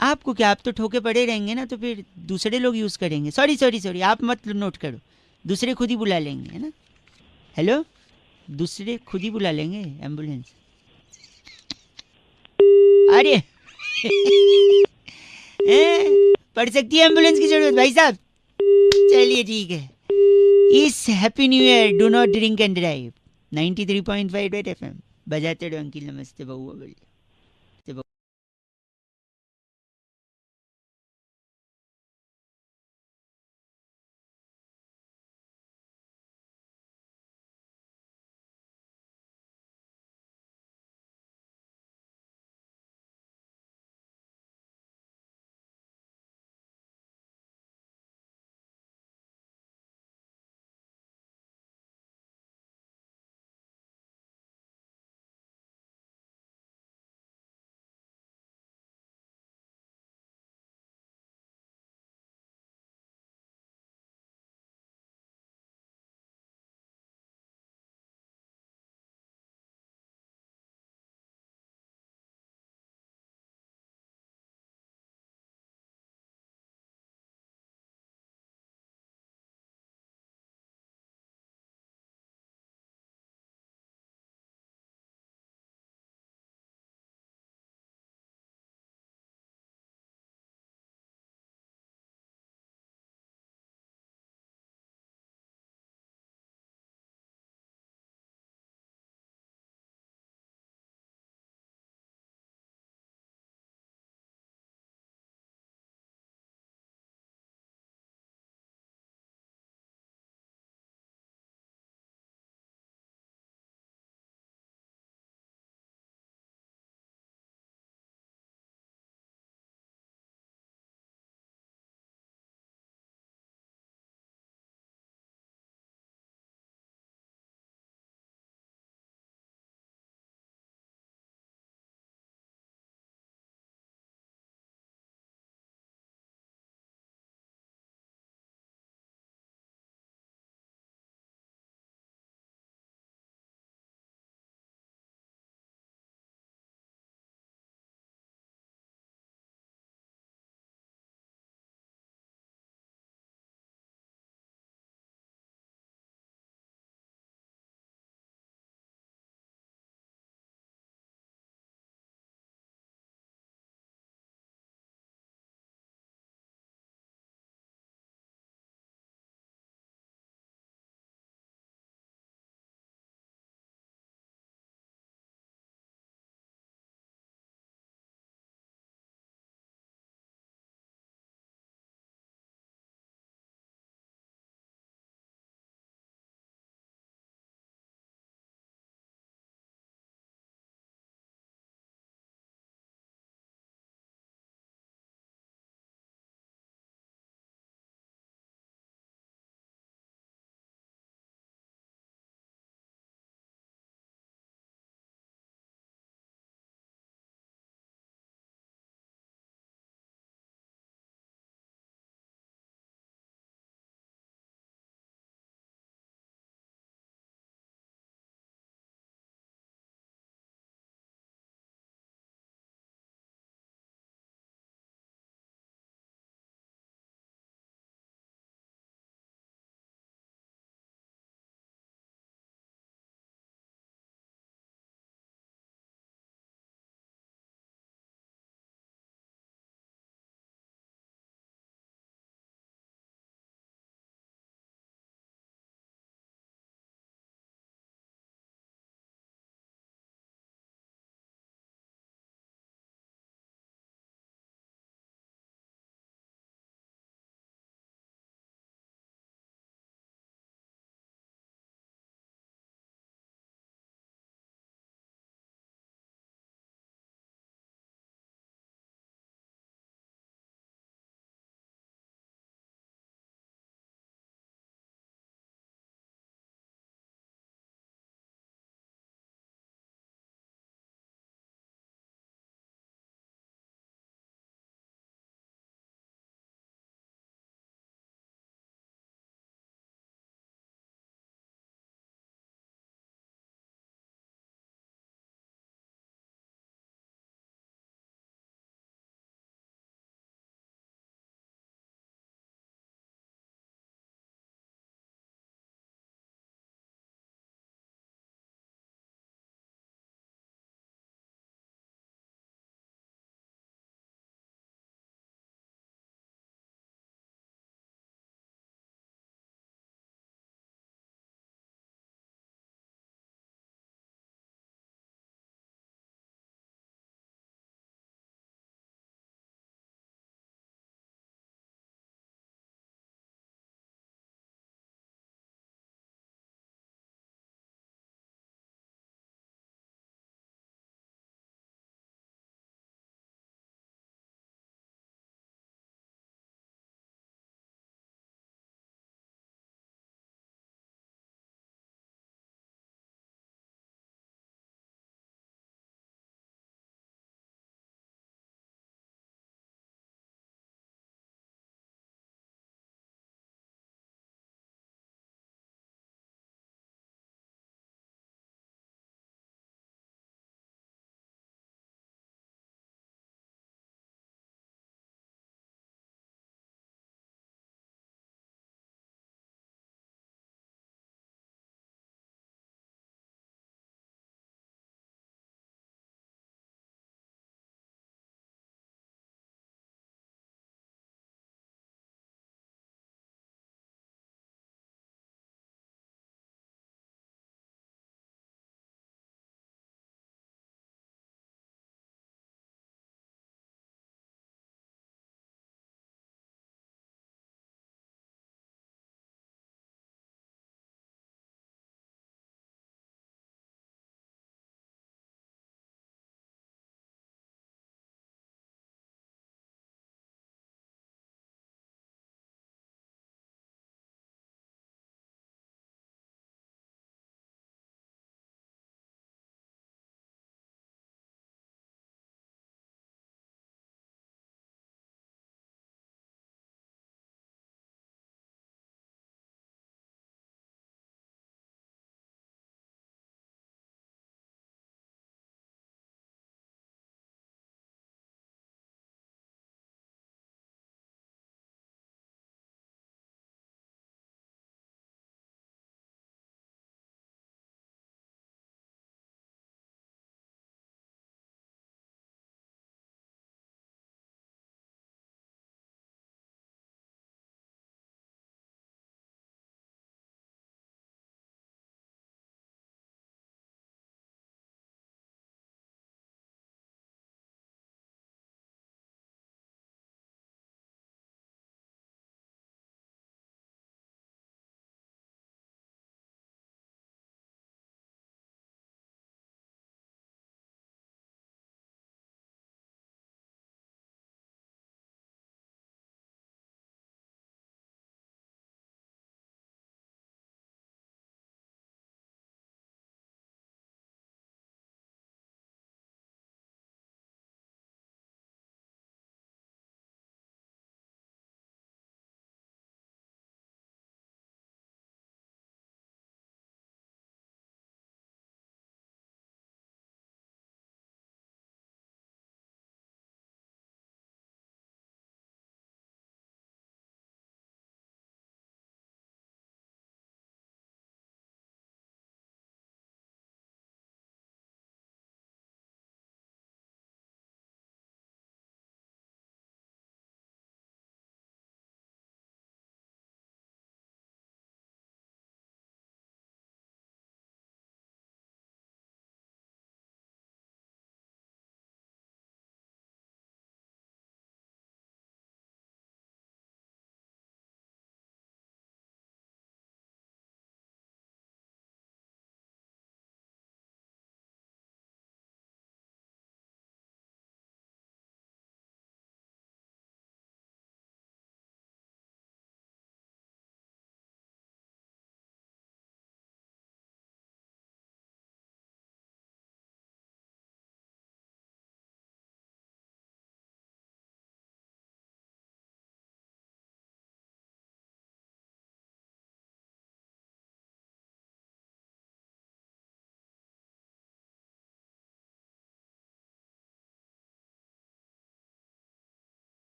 आपको क्या, आप तो ठोके पड़े रहेंगे ना, तो फिर दूसरे लोग यूज करेंगे। सॉरी सॉरी सॉरी, आप मत नोट करो, दूसरे खुद ही बुला लेंगे, है ना? हेलो, दूसरे खुद ही बुला लेंगे एम्बुलेंस। अरे पड़ सकती है एम्बुलेंस की जरूरत भाई साहब। चलिए ठीक है। इस happy new year, do not drink and drive. 93.5 FM बजाते रहो अंकिल। नमस्ते बहुआ।